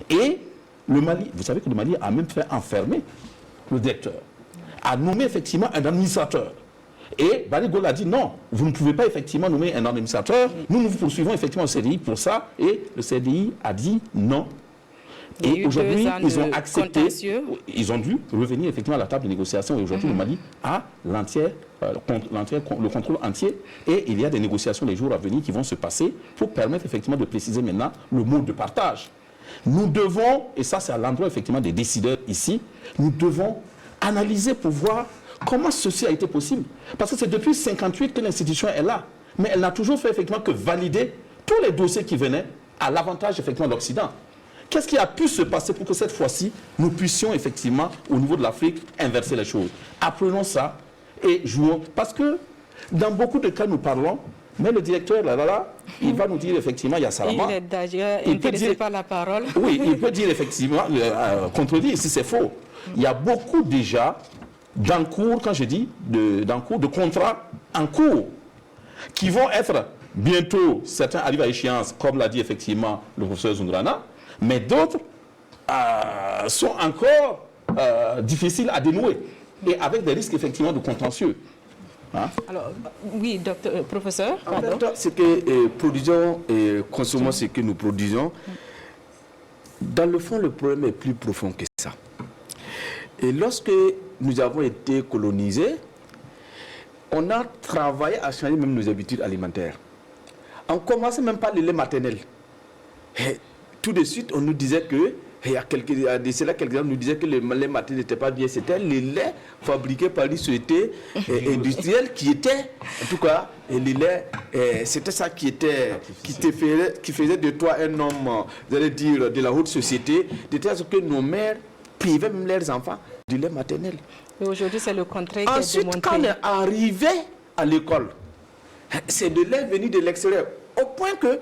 Et le Mali, vous savez que le Mali a même fait enfermer le directeur, a nommé effectivement un administrateur. Et Barrick Gold a dit non, vous ne pouvez pas effectivement nommer un administrateur, nous vous poursuivons effectivement le CDI pour ça, et le CDI a dit non. Et aujourd'hui, ils ont accepté, ils ont dû revenir effectivement à la table de négociation. Et aujourd'hui, le Mali a le contrôle entier. Et il y a des négociations les jours à venir qui vont se passer pour permettre effectivement de préciser maintenant le mode de partage. Nous devons, et ça c'est à l'endroit effectivement des décideurs ici, nous devons analyser pour voir comment ceci a été possible. Parce que c'est depuis 1958 que l'institution est là. Mais elle n'a toujours fait effectivement que valider tous les dossiers qui venaient à l'avantage effectivement de l'Occident. Qu'est-ce qui a pu se passer pour que cette fois-ci, nous puissions effectivement, au niveau de l'Afrique, inverser les choses? Apprenons ça et jouons. Parce que dans beaucoup de cas, nous parlons, mais le directeur, il va nous dire effectivement, il y a Salama. Il est d'ailleurs intéressé par la parole. Oui, il peut dire effectivement, contredire si c'est faux. Il y a beaucoup déjà d'encours, quand je dis d'encours, de contrats en cours, qui vont être bientôt, certains arrivent à échéance, comme l'a dit effectivement le professeur Zungrana, mais d'autres sont encore difficiles à dénouer et avec des risques effectivement de contentieux. Hein? Alors, oui, professeur. En fait, ce que produisons et consommons ce que nous produisons, dans le fond, le problème est plus profond que ça. Et lorsque nous avons été colonisés, on a travaillé à changer même nos habitudes alimentaires. On commençait même par le lait maternel. Et tout de suite, on nous disait que, il y a quelques années, on nous disait que le lait maternel n'était pas bien. C'était le lait fabriqué par les sociétés industrielles qui était, en tout cas, le lait, c'était ça qui faisait de toi un homme, vous allez dire, de la haute société, de telle sorte que nos mères privaient même leurs enfants du lait maternel. Et aujourd'hui, c'est le contraire qui Ensuite, est démontré. quand on est arrivé à l'école, c'est de lait venu de l'extérieur. Au point que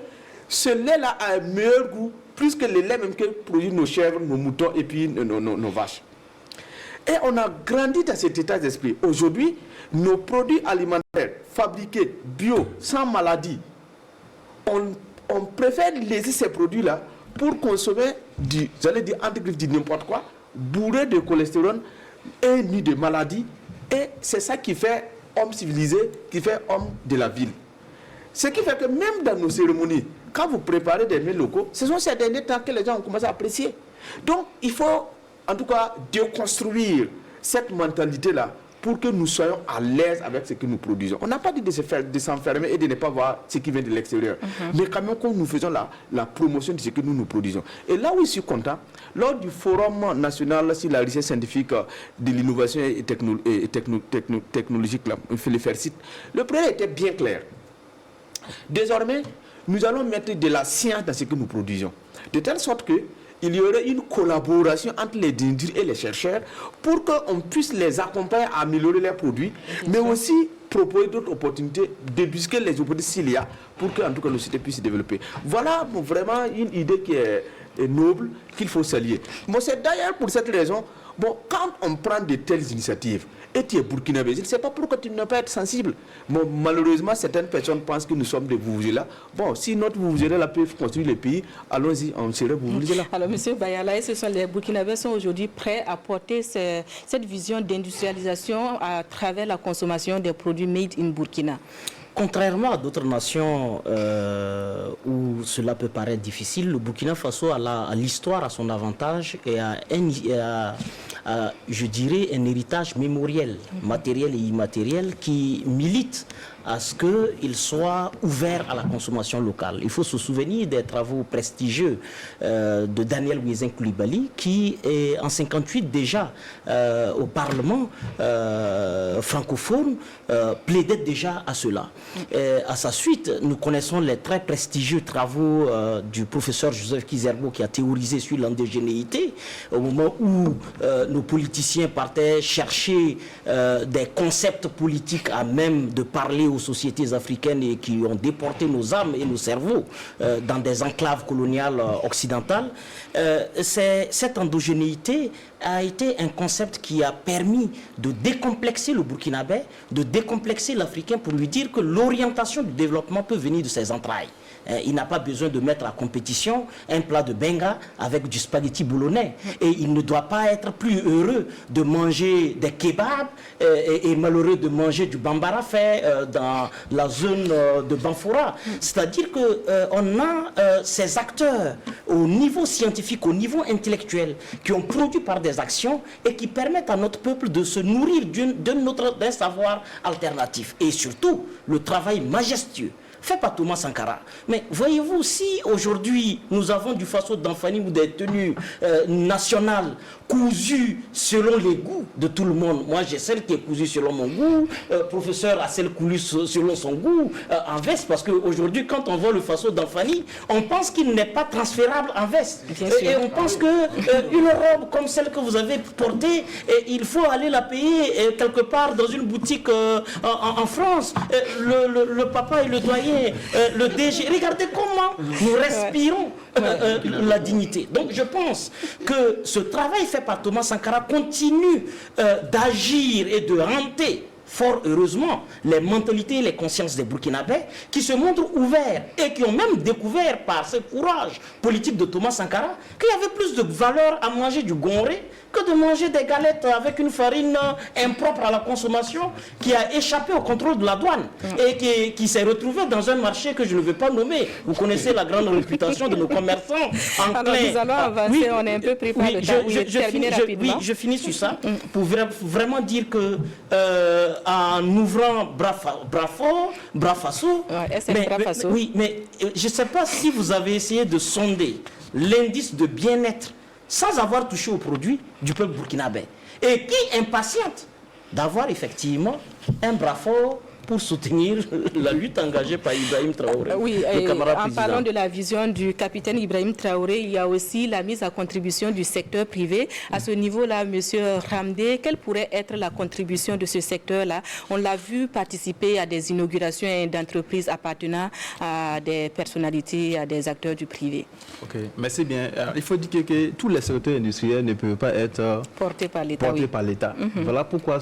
ce lait-là a un meilleur goût, plus que le lait même que produisent nos chèvres, nos moutons et puis nos vaches. Et on a grandi dans cet état d'esprit. Aujourd'hui, nos produits alimentaires fabriqués, bio, sans maladie, on préfère laisser ces produits-là pour consommer du n'importe quoi, bourré de cholestérol et ni de maladie. Et c'est ça qui fait homme civilisé, qui fait homme de la ville. Ce qui fait que même dans nos cérémonies, quand vous préparez des mets locaux, ce sont ces derniers temps que les gens ont commencé à apprécier. Donc, il faut en tout cas déconstruire cette mentalité-là pour que nous soyons à l'aise avec ce que nous produisons. On n'a pas dit de s'enfermer et de ne pas voir ce qui vient de l'extérieur. Mais quand même, quand nous faisons la promotion de ce que nous produisons. Et là où je suis content, lors du Forum national sur la richesse scientifique de l'innovation et technologique, le FERCIT, le projet était bien clair. Désormais, nous allons mettre de la science dans ce que nous produisons. De telle sorte qu'il y aurait une collaboration entre les industries et les chercheurs pour qu'on puisse les accompagner à améliorer leurs produits, mais aussi proposer d'autres opportunités, débusquer les opportunités s'il y a, pour que en tout cas, la société puisse se développer. Voilà vraiment une idée qui est et noble qu'il faut saluer. Bon, c'est d'ailleurs pour cette raison, bon, quand on prend de telles initiatives, et tu es burkinabé, je ne sais pas pourquoi tu ne peux pas être sensible. Bon, malheureusement, certaines personnes pensent que nous sommes des vuvuzela. Bon, si notre vuvuzela peut construire le pays, allons-y, on serait vuvuzela. Alors, M. Bayala, les Burkinabés sont aujourd'hui prêts à porter cette vision d'industrialisation à travers la consommation des produits made in Burkina. Contrairement à d'autres nations où cela peut paraître difficile, le Burkina Faso a l'histoire à son avantage et je dirais, un héritage mémoriel, matériel et immatériel qui milite à ce qu'il soit ouvert à la consommation locale. Il faut se souvenir des travaux prestigieux de Daniel Ouézin Coulibaly qui, en 1958 déjà, au Parlement francophone, plaidait déjà à cela. À sa suite, nous connaissons les très prestigieux travaux du professeur Joseph Kizerbo qui a théorisé sur l'endogénéité, au moment où nos politiciens partaient chercher des concepts politiques à même de parler aux sociétés africaines et qui ont déporté nos âmes et nos cerveaux dans des enclaves coloniales occidentales. Cette endogénéité a été un concept qui a permis de décomplexer le Burkinabé, de décomplexer l'Africain pour lui dire que l'orientation du développement peut venir de ses entrailles. Il n'a pas besoin de mettre en compétition un plat de benga avec du spaghetti boulonnais. Et il ne doit pas être plus heureux de manger des kebabs et malheureux de manger du bambara fait dans la zone de Banfoura. C'est-à-dire qu'on a ces acteurs au niveau scientifique, au niveau intellectuel, qui ont produit par des actions et qui permettent à notre peuple de se nourrir d'un savoir alternatif. Et surtout, le travail majestueux fait par Thomas Sankara. Mais voyez-vous, si aujourd'hui nous avons du faso d'Anfani ou des tenues nationales cousues selon les goûts de tout le monde, moi j'ai celle qui est cousue selon mon goût, professeur a celle cousue selon son goût, en veste, parce qu'aujourd'hui quand on voit le faso d'Anfani, on pense qu'il n'est pas transférable en veste. Et on pense qu'une robe comme celle que vous avez portée, il faut aller la payer quelque part dans une boutique en France. Le papa et le doyen, le DG, regardez comment nous respirons la dignité. Donc je pense que ce travail fait par Thomas Sankara continue d'agir et de hanter fort heureusement les mentalités et les consciences des Burkinabés qui se montrent ouverts et qui ont même découvert par ce courage politique de Thomas Sankara qu'il y avait plus de valeur à manger du gonré que de manger des galettes avec une farine impropre à la consommation qui a échappé au contrôle de la douane et qui s'est retrouvé dans un marché que je ne veux pas nommer. Vous connaissez la grande réputation de nos commerçants enclins. Alors nous allons avancer, on est un peu pris par le temps. Je finis sur ça pour vraiment dire que en ouvrant Brafaso, mais je ne sais pas si vous avez essayé de sonder l'indice de bien-être sans avoir touché aux produits du peuple burkinabé et qui impatiente d'avoir effectivement un bras fort pour soutenir la lutte engagée par Ibrahim Traoré. Oui, en parlant de la vision du capitaine Ibrahim Traoré, il y a aussi la mise à contribution du secteur privé. À ce niveau-là, M. Ramdé, quelle pourrait être la contribution de ce secteur-là? On l'a vu participer à des inaugurations d'entreprises appartenant à des personnalités, à des acteurs du privé. Ok, merci bien. Alors, il faut dire que tous les secteurs industriels ne peuvent pas être portés par l'État. Voilà pourquoi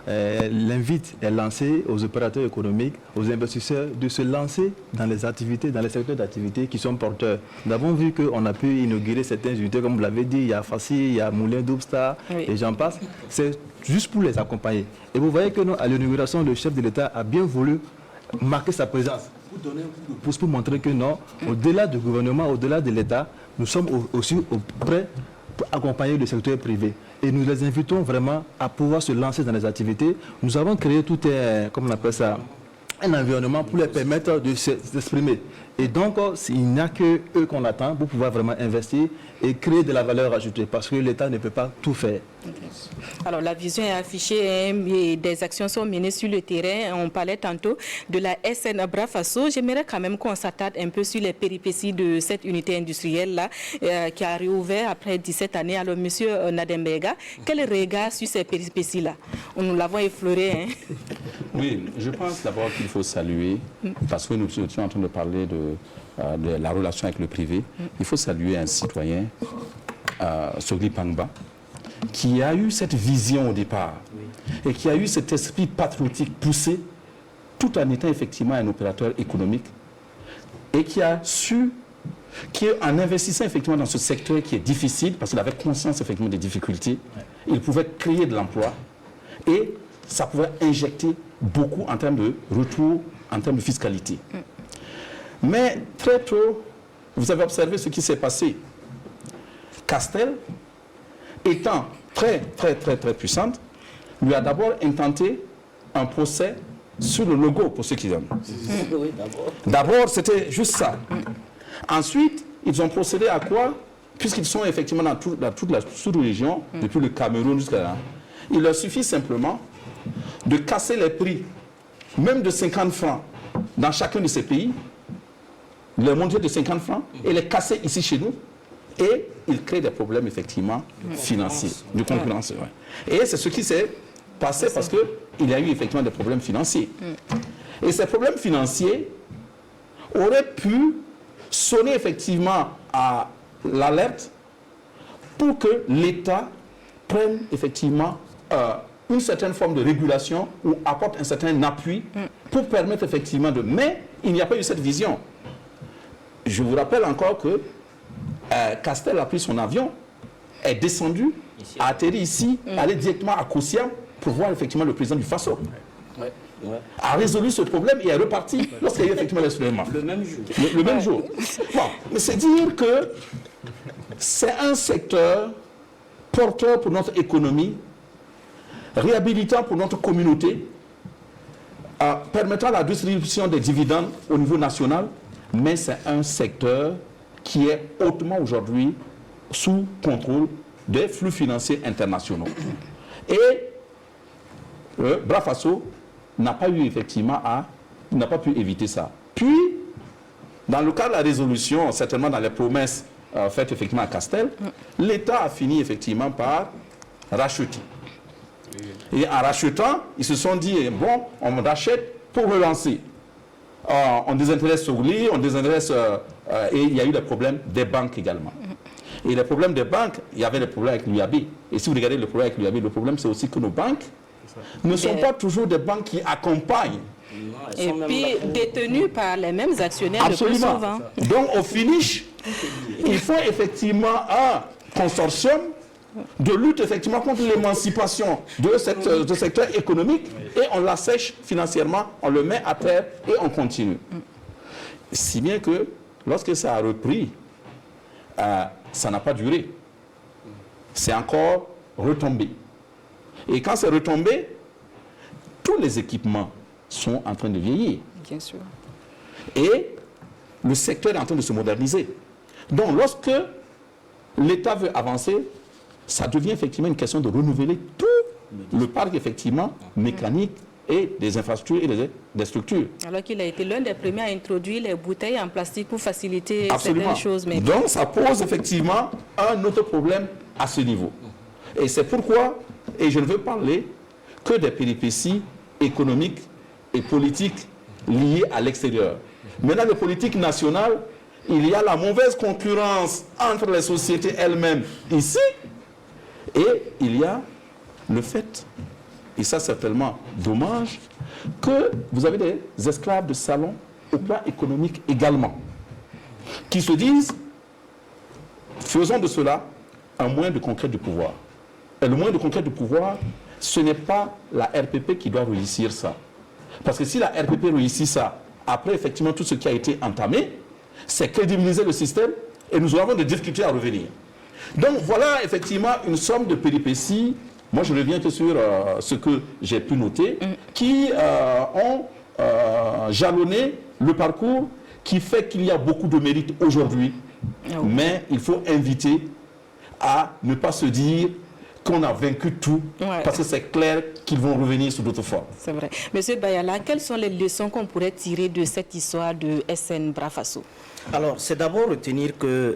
l'invite est lancé aux opérateurs économiques, aux investisseurs de se lancer dans les activités, dans les secteurs d'activité qui sont porteurs. Nous avons vu qu'on a pu inaugurer certaines unités, comme vous l'avez dit, il y a Fassi, il y a Moulin d'Oubstar, et j'en passe. C'est juste pour les accompagner. Et vous voyez que à l'inauguration, le chef de l'État a bien voulu marquer sa présence. Pour donner un coup de pouce, pour montrer que non, au-delà du gouvernement, au-delà de l'État, nous sommes aussi prêts pour accompagner le secteur privé. Et nous les invitons vraiment à pouvoir se lancer dans les activités. Nous avons créé tout comment on appelle ça, un environnement pour les permettre de s'exprimer. Et donc, il n'y a que eux qu'on attend pour pouvoir vraiment investir et créer de la valeur ajoutée, parce que l'État ne peut pas tout faire. Alors, la vision est affichée, mais des actions sont menées sur le terrain. On parlait tantôt de la SN Brafaso. J'aimerais quand même qu'on s'attarde un peu sur les péripéties de cette unité industrielle-là, qui a réouvert après 17 années. Alors, monsieur Nadembega, quel regard sur ces péripéties-là? Nous l'avons effleuré. Oui, je pense d'abord qu'il faut saluer, parce que nous sommes en train de parler de de la relation avec le privé, il faut saluer un citoyen, Sogli Pangba, qui a eu cette vision au départ et qui a eu cet esprit patriotique poussé tout en étant effectivement un opérateur économique et qui a su, en investissant effectivement dans ce secteur qui est difficile, parce qu'il avait conscience effectivement des difficultés, il pouvait créer de l'emploi et ça pouvait injecter beaucoup en termes de retour, en termes de fiscalité. Mais très tôt, vous avez observé ce qui s'est passé. Castel, étant très puissante, lui a d'abord intenté un procès sur le logo, pour ceux qui aiment. Oui, D'abord, c'était juste ça. Ensuite, ils ont procédé à quoi? Puisqu'ils sont effectivement dans toute la sous-région, depuis le Cameroun jusqu'à là, il leur suffit simplement de casser les prix, même de 50 francs, dans chacun de ces pays, les monter de 50 francs, et les casser ici chez nous, et ils créent des problèmes effectivement financiers, de concurrence. Et c'est ce qui s'est passé parce qu'il y a eu effectivement des problèmes financiers. Et ces problèmes financiers auraient pu sonner effectivement à l'alerte pour que l'État prenne effectivement une certaine forme de régulation ou apporte un certain appui pour permettre effectivement de... Mais il n'y a pas eu cette vision. Je vous rappelle encore que Castel a pris son avion, est descendu, a atterri ici, allé directement à Kossia pour voir effectivement le président du Faso. A résolu ce problème et est reparti lorsqu'il y a eu effectivement les soulèvements. Le même jour. Le même jour. Bon, mais c'est dire que c'est un secteur porteur pour notre économie, réhabilitant pour notre communauté, permettant la distribution des dividendes au niveau national, mais c'est un secteur qui est hautement aujourd'hui sous contrôle des flux financiers internationaux. Et le Burkina Faso n'a pas eu effectivement n'a pas pu éviter ça. Puis, dans le cas de la résolution, certainement dans les promesses faites effectivement à Castel, l'État a fini effectivement par racheter. Et en rachetant, ils se sont dit, bon, on rachète pour relancer. On désintéresse Sogli, on désintéresse... et il y a eu des problèmes des banques également. Et les problèmes des banques, il y avait des problèmes avec l'UAB. Et si vous regardez le problème avec l'UAB, le problème c'est aussi que nos banques ne sont pas toujours des banques qui accompagnent. Et puis détenues par les mêmes actionnaires Absolument. le plus souvent. Donc au finish, il faut effectivement un consortium de lutte effectivement contre l'émancipation de ce secteur économique et on l'assèche financièrement, on le met à terre et on continue. Si bien que lorsque ça a repris, ça n'a pas duré. C'est encore retombé. Et quand c'est retombé, tous les équipements sont en train de vieillir. Bien sûr. Et le secteur est en train de se moderniser. Donc lorsque l'État veut avancer, ça devient effectivement une question de renouveler tout le parc effectivement mécanique et des infrastructures et des structures. Alors qu'il a été l'un des premiers à introduire les bouteilles en plastique pour faciliter Absolument. certaines choses. Mais... Donc ça pose effectivement un autre problème à ce niveau. Et c'est pourquoi, et je ne veux parler que des péripéties économiques et politiques liées à l'extérieur. Maintenant, les politiques nationales, il y a la mauvaise concurrence entre les sociétés elles-mêmes ici, et il y a le fait, et ça c'est tellement dommage, que vous avez des esclaves de salon au plan économique également, qui se disent, faisons de cela un moyen de conquête du pouvoir. Et le moyen de conquête du pouvoir, ce n'est pas la RPP qui doit réussir ça. Parce que si la RPP réussit ça, après effectivement tout ce qui a été entamé, c'est crédibiliser le système et nous avons des difficultés à revenir. Donc voilà effectivement une somme de péripéties, moi je reviens que sur ce que j'ai pu noter, qui ont jalonné le parcours qui fait qu'il y a beaucoup de mérite aujourd'hui. Mais il faut inviter à ne pas se dire qu'on a vaincu tout, parce que c'est clair qu'ils vont revenir sous d'autres formes. C'est vrai. Monsieur Bayala, quelles sont les leçons qu'on pourrait tirer de cette histoire de SN Burkina Faso? Alors, c'est d'abord retenir que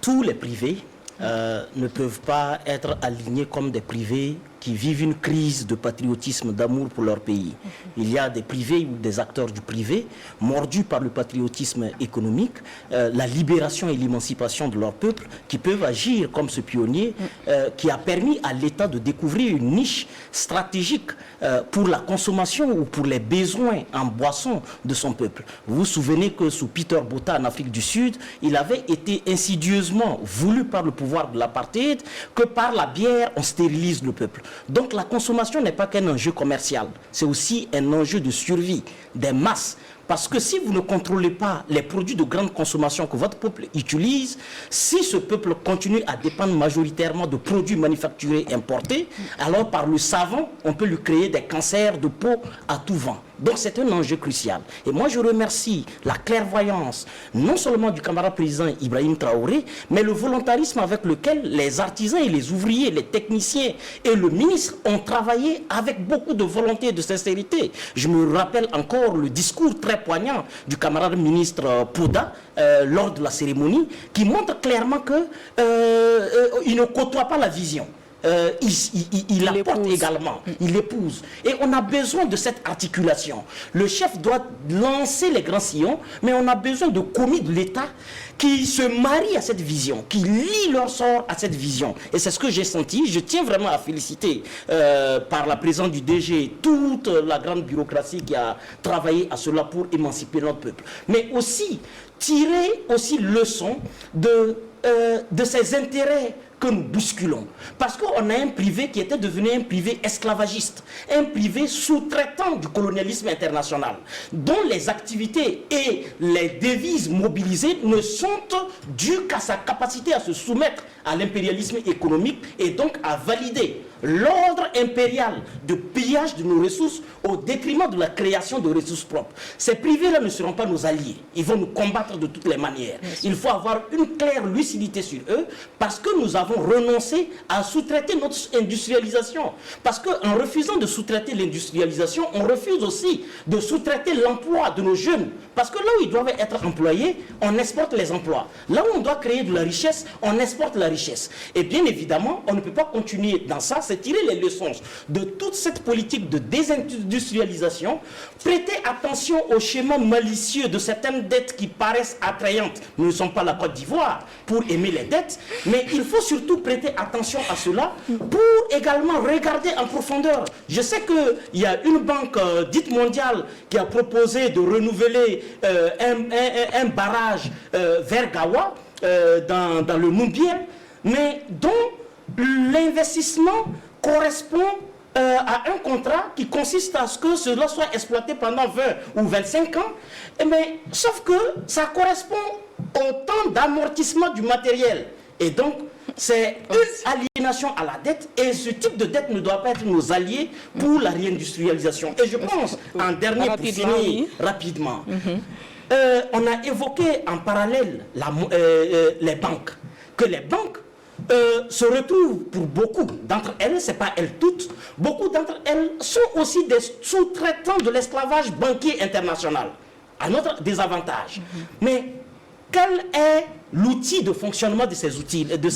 tous les privés ne peuvent pas être alignés comme des privés qui vivent une crise de patriotisme, d'amour pour leur pays. Il y a des privés ou des acteurs du privé mordus par le patriotisme économique, la libération et l'émancipation de leur peuple, qui peuvent agir comme ce pionnier qui a permis à l'État de découvrir une niche stratégique pour la consommation ou pour les besoins en boisson de son peuple. Vous vous souvenez que sous Peter Botha en Afrique du Sud, il avait été insidieusement voulu par le pouvoir de l'apartheid que par la bière on stérilise le peuple. Donc la consommation n'est pas qu'un enjeu commercial, c'est aussi un enjeu de survie des masses. Parce que si vous ne contrôlez pas les produits de grande consommation que votre peuple utilise, si ce peuple continue à dépendre majoritairement de produits manufacturés importés, alors par le savon, on peut lui créer des cancers de peau à tout vent. Donc c'est un enjeu crucial. Et moi je remercie la clairvoyance, non seulement du camarade président Ibrahim Traoré, mais le volontarisme avec lequel les artisans et les ouvriers, les techniciens et le ministre ont travaillé avec beaucoup de volonté et de sincérité. Je me rappelle encore le discours très poignant du camarade ministre Poda lors de la cérémonie, qui montre clairement qu'il ne côtoie pas la vision. Il apporte également, il l'épouse. Et on a besoin de cette articulation. Le chef doit lancer les grands sillons, mais on a besoin de commis de l'État qui se marient à cette vision, qui lient leur sort à cette vision. Et c'est ce que j'ai senti. Je tiens vraiment à féliciter par la présence du DG toute la grande bureaucratie qui a travaillé à cela pour émanciper notre peuple. Mais aussi tirer aussi leçon de ces intérêts que nous bousculons. Parce qu'on a un privé qui était devenu un privé esclavagiste, un privé sous-traitant du colonialisme international, dont les activités et les devises mobilisées ne sont dues qu'à sa capacité à se soumettre à l'impérialisme économique et donc à valider l'ordre impérial de pillage de nos ressources au détriment de la création de ressources propres. Ces privés-là ne seront pas nos alliés. Ils vont nous combattre de toutes les manières. Il faut avoir une claire lucidité sur eux parce que nous avons renoncé à sous-traiter notre industrialisation. Parce qu'en refusant de sous-traiter l'industrialisation, on refuse aussi de sous-traiter l'emploi de nos jeunes. Parce que là où ils doivent être employés, on exporte les emplois. Là où on doit créer de la richesse, on exporte la richesse. Et bien évidemment, on ne peut pas continuer dans ça. C'est tirer les leçons de toute cette politique de désindustrialisation, prêter attention au schéma malicieux de certaines dettes qui paraissent attrayantes. Nous ne sommes pas la Côte d'Ivoire pour aimer les dettes, mais il faut surtout prêter attention à cela pour également regarder en profondeur. Je sais qu'il y a une banque dite mondiale qui a proposé de renouveler un barrage vers Gawa dans le Nubian, mais dont l'investissement correspond à un contrat qui consiste à ce que cela soit exploité pendant 20 ou 25 ans, mais sauf que ça correspond au temps d'amortissement du matériel. Et donc, c'est une aliénation à la dette, et ce type de dette ne doit pas être nos alliés pour la réindustrialisation. Et je pense, en dernier, pour finir rapidement, on a évoqué en parallèle les banques, que les banques se retrouvent pour beaucoup d'entre elles, ce n'est pas elles toutes, beaucoup d'entre elles sont aussi des sous-traitants de l'esclavage banquier international, à notre désavantage. Mais quel est l'outil de fonctionnement de ces outils, de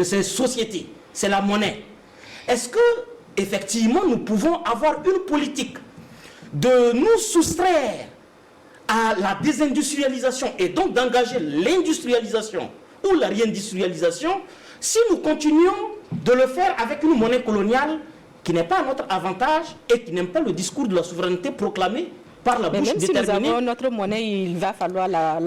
ces sociétés? C'est la monnaie. Est-ce que effectivement nous pouvons avoir une politique de nous soustraire à la désindustrialisation et donc d'engager l'industrialisation ou la réindustrialisation si nous continuons de le faire avec une monnaie coloniale qui n'est pas à notre avantage et qui n'aime pas le discours de la souveraineté proclamé par la bouche déterminée. Même si nous avons notre monnaie, il va falloir la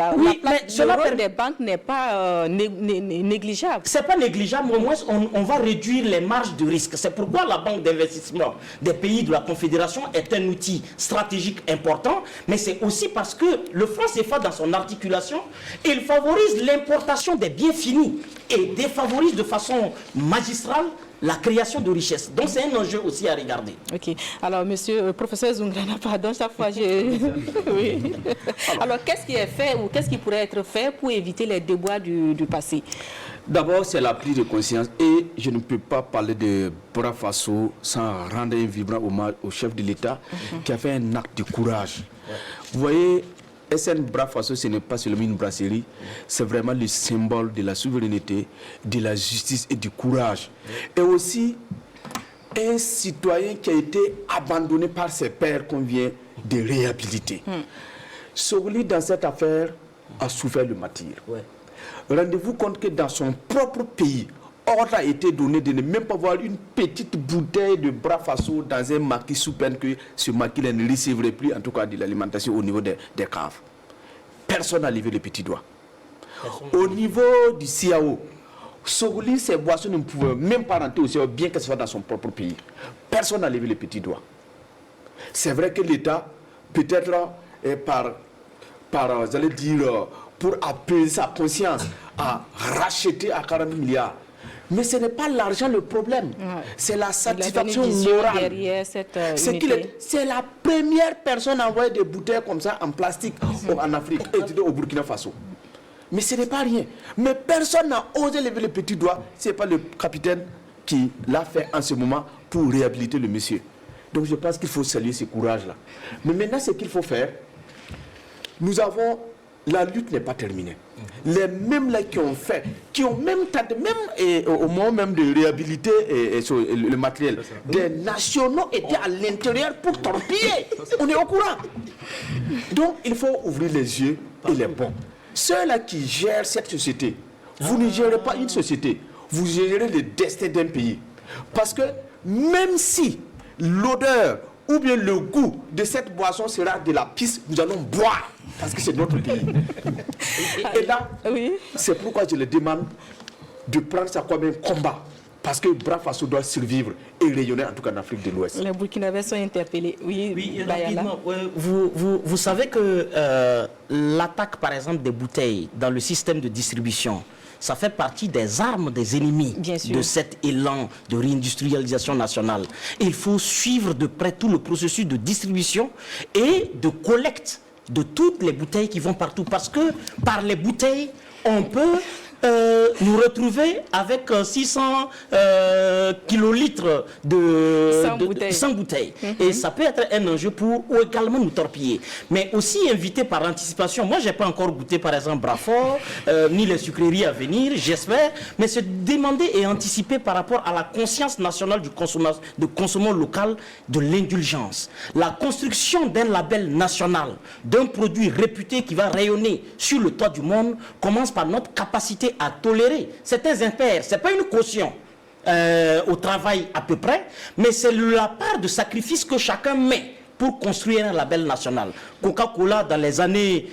place. Le rôle des banques n'est pas négligeable. Ce n'est pas négligeable, mais au moins on va réduire les marges de risque. C'est pourquoi la banque d'investissement des pays de la Confédération est un outil stratégique important, mais c'est aussi parce que le franc CFA, dans son articulation, il favorise l'importation des biens finis et défavorise de façon magistrale la création de richesses. Donc c'est un enjeu aussi à regarder. Ok. Alors, monsieur, professeur Zoungrana, pardon, chaque fois j'ai... oui. Alors, qu'est-ce qui est fait ou qu'est-ce qui pourrait être fait pour éviter les déboires du passé? D'abord, c'est la prise de conscience. Et je ne peux pas parler de Burkina Faso sans rendre un vibrant hommage au chef de l'État qui a fait un acte de courage. Vous voyez, SN Bras Faso, ce n'est pas seulement une brasserie, c'est vraiment le symbole de la souveraineté, de la justice et du courage. Et aussi, un citoyen qui a été abandonné par ses pairs qu'on vient de réhabiliter. Sogli, dans cette affaire, a souffert le martyre. Ouais. Rendez-vous compte que dans son propre pays, ordre a été donné de ne même pas voir une petite bouteille de Bras Faso dans un maquis sous peine que ce maquis-là ne recevrait plus, en tout cas de l'alimentation au niveau des caves. Personne n'a levé le petit doigt. Au niveau du CAO, Sogli, ses boissons ne pouvaient même pas rentrer au CAO, bien que ce soit dans son propre pays. Personne n'a levé le petit doigt. C'est vrai que l'État, peut-être j'allais dire, pour apaiser sa conscience, a racheté à 40 milliards. Mais ce n'est pas l'argent le problème. C'est la satisfaction morale. C'est la première personne à envoyer des bouteilles comme ça en plastique en Afrique et au Burkina Faso. Mais ce n'est pas rien. Mais personne n'a osé lever le petit doigt. Ce n'est pas le capitaine qui l'a fait en ce moment pour réhabiliter le monsieur. Donc je pense qu'il faut saluer ce courage-là. Mais maintenant, ce qu'il faut faire, nous avons... La lutte n'est pas terminée. Les mêmes là qui ont même tenté, au moment même de réhabiliter le matériel, des nationaux étaient à l'intérieur pour torpiller. On est au courant. Donc il faut ouvrir les yeux et les bons. Ceux-là qui gèrent cette société, vous ne gérez pas une société, vous gérez le destin d'un pays. Parce que même si l'odeur ou bien le goût de cette boisson sera de la pisse, nous allons boire, parce que c'est notre pays. Et là, c'est pourquoi je les demande de prendre ça comme un combat, parce que Bras Faso doit survivre et rayonner, en tout cas en Afrique de l'Ouest. Les Burkinabés sont interpellés. Oui, rapidement. Vous savez que l'attaque, par exemple, des bouteilles dans le système de distribution, ça fait partie des armes des ennemis de cet élan de réindustrialisation nationale. Il faut suivre de près tout le processus de distribution et de collecte de toutes les bouteilles qui vont partout. Parce que par les bouteilles, on peut nous retrouver avec 600 kilolitres de 100 bouteilles. Et ça peut être un enjeu pour ou également nous torpiller. Mais aussi inviter par anticipation. Moi, je n'ai pas encore goûté, par exemple, Brafort, ni les sucreries à venir, j'espère. Mais se demander et anticiper par rapport à la conscience nationale du consommation local, de l'indulgence. La construction d'un label national, d'un produit réputé qui va rayonner sur le toit du monde, commence par notre capacité à tolérer certains impairs. Ce n'est pas une caution au travail à peu près, mais c'est la part de sacrifice que chacun met pour construire un label national. Coca-Cola, dans les années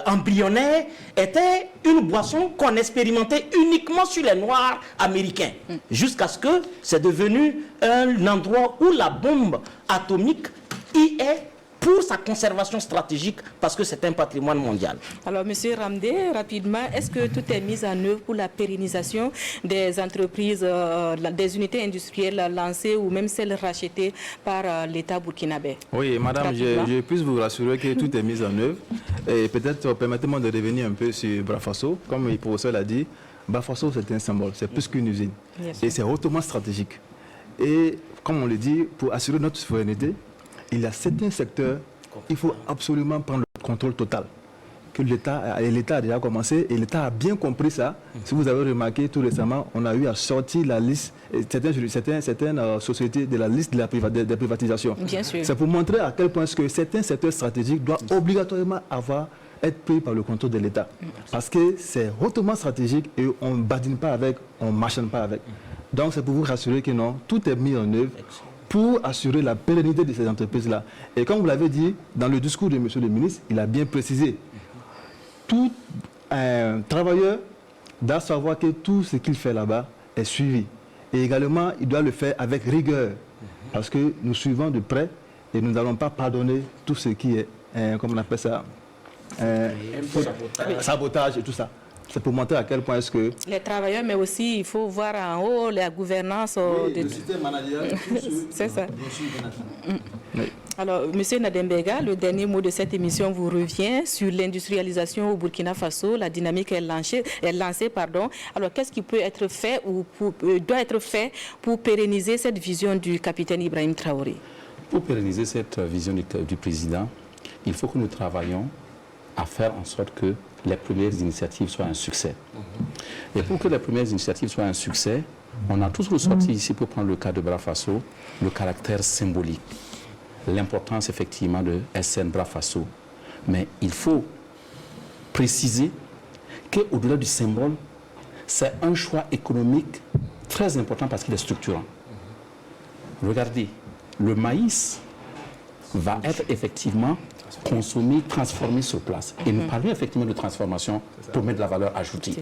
embryonnaires, était une boisson qu'on expérimentait uniquement sur les Noirs américains, jusqu'à ce que c'est devenu un endroit où la bombe atomique y est pour sa conservation stratégique, parce que c'est un patrimoine mondial. Alors, Monsieur Ramdé, rapidement, est-ce que tout est mis en œuvre pour la pérennisation des entreprises, des unités industrielles lancées ou même celles rachetées par l'État burkinabé? Oui, madame, je puisse vous rassurer que tout est mis en œuvre. Et peut-être, permettez-moi de revenir un peu sur Bras Faso. Comme le professeur l'a dit, Bras Faso, c'est un symbole, c'est plus qu'une usine. Et c'est hautement stratégique. Et comme on le dit, pour assurer notre souveraineté, il y a certains secteurs, il faut absolument prendre le contrôle total. Que l'État a déjà commencé et l'État a bien compris ça. Si vous avez remarqué tout récemment, on a eu à sortir la liste, certaines sociétés de la liste des privatisations. Bien sûr. C'est pour montrer à quel point que certains secteurs stratégiques doivent obligatoirement être pris par le contrôle de l'État. Parce que c'est hautement stratégique et on ne badine pas avec, on ne marchande pas avec. Donc c'est pour vous rassurer que non, tout est mis en œuvre pour assurer la pérennité de ces entreprises-là. Et comme vous l'avez dit, dans le discours de M. le ministre, il a bien précisé, tout travailleur doit savoir que tout ce qu'il fait là-bas est suivi. Et également, il doit le faire avec rigueur, parce que nous suivons de près et nous n'allons pas pardonner tout ce qui est, comme on appelle ça, sabotage et tout ça. C'est pour montrer à quel point est-ce que... Les travailleurs, mais aussi, il faut voir en haut la gouvernance... le système managérial. C'est ça. Alors, M. Nadembega, le dernier mot de cette émission vous revient sur l'industrialisation au Burkina Faso. La dynamique est lancée. Alors, qu'est-ce qui peut être fait ou doit être fait pour pérenniser cette vision du capitaine Ibrahim Traoré? Pour pérenniser cette vision du président, il faut que nous travaillions à faire en sorte que les premières initiatives soient un succès. Et pour que les premières initiatives soient un succès, on a tous ressorti ici, pour prendre le cas de Brafasso, le caractère symbolique, l'importance effectivement de SN Brafasso. Mais il faut préciser qu'au-delà du symbole, c'est un choix économique très important parce qu'il est structurant. Regardez, le maïs va être effectivement consommé, transformé sur place. Et nous parlons effectivement de transformation pour mettre de la valeur ajoutée.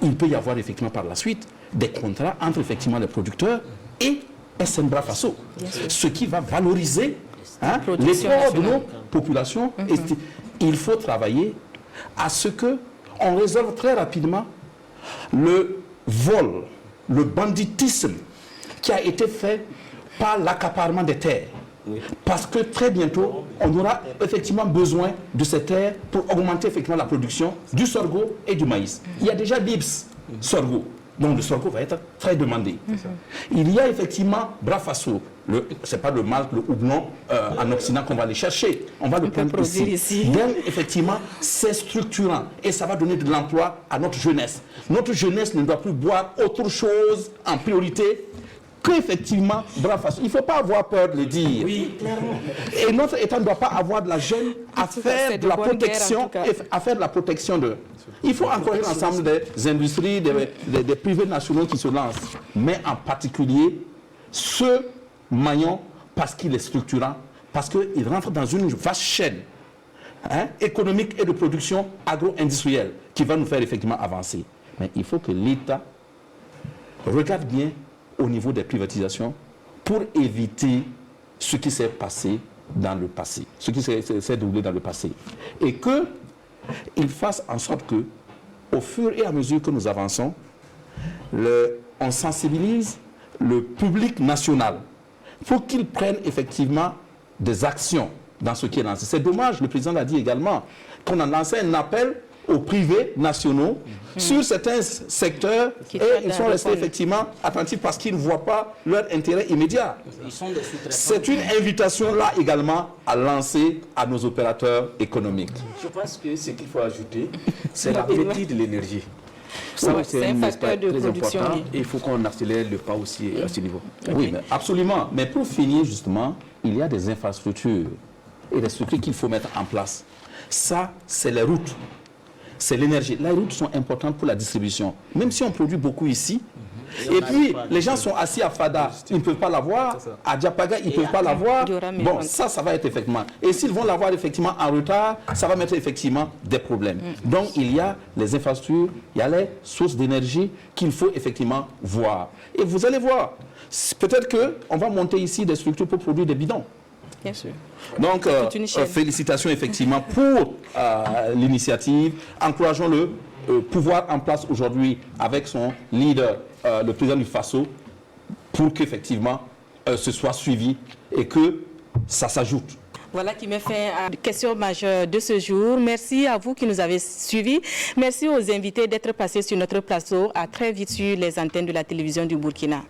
Il peut y avoir effectivement par la suite des contrats entre effectivement les producteurs et SN Brafasso, ce qui va valoriser l'effort de nos populations. Et il faut travailler à ce qu'on résolve très rapidement le vol, le banditisme qui a été fait par l'accaparement des terres. Parce que très bientôt, on aura effectivement besoin de ces terres pour augmenter effectivement la production du sorgho et du maïs. Il y a déjà l'IBS sorgho, donc le sorgho va être très demandé. Il y a effectivement Brafasso, ce n'est pas le malt, le houblon en Occident qu'on va aller chercher, on va le prendre ici. Donc effectivement, c'est structurant et ça va donner de l'emploi à notre jeunesse. Notre jeunesse ne doit plus boire autre chose en priorité qu'effectivement Brafasso. Il ne faut pas avoir peur de le dire. Oui, clairement. Et notre État ne doit pas avoir de la gêne à faire de la protection, à faire de la protection de... Il faut encourager l'ensemble des industries, des privés nationaux qui se lancent. Mais en particulier, ce maillon, parce qu'il est structurant, parce qu'il rentre dans une vaste chaîne économique et de production agro-industrielle qui va nous faire effectivement avancer. Mais il faut que l'État regarde bien au niveau des privatisations pour éviter ce qui s'est passé dans le passé, ce qui s'est déroulé dans le passé. Et qu'il fasse en sorte que, au fur et à mesure que nous avançons, on sensibilise le public national. Il faut qu'il prenne effectivement des actions dans ce qui est lancé. C'est dommage, le président l'a dit également, qu'on a lancé un appel aux privés nationaux sur certains secteurs et ils sont restés effectivement attentifs parce qu'ils ne voient pas leur intérêt immédiat. C'est une invitation là également à lancer à nos opérateurs économiques. Je pense que ce qu'il faut ajouter, c'est l'appétit de l'énergie. Ça, c'est un facteur de très production. important et il faut qu'on accélère le pas aussi à ce niveau. Oui, mais absolument. Mais pour finir justement, il y a des infrastructures et des structures qu'il faut mettre en place. Ça, c'est les routes. C'est l'énergie. Les routes sont importantes pour la distribution. Même si on produit beaucoup ici, et puis les gens sont assis à Fada, ils ne peuvent pas l'avoir. À Diapaga, ils ne peuvent pas l'avoir. Bon, ça va être effectivement. Et s'ils vont l'avoir effectivement en retard, ça va mettre effectivement des problèmes. Donc il y a les infrastructures, il y a les sources d'énergie qu'il faut effectivement voir. Et vous allez voir, peut-être qu'on va monter ici des structures pour produire des bidons. Bien sûr. Donc, félicitations effectivement pour l'initiative. Encourageons le pouvoir en place aujourd'hui avec son leader, le président du FASO, pour qu'effectivement ce soit suivi et que ça s'ajoute. Voilà qui me fait à la question majeure de ce jour. Merci à vous qui nous avez suivis. Merci aux invités d'être passés sur notre plateau. À très vite sur les antennes de la télévision du Burkina.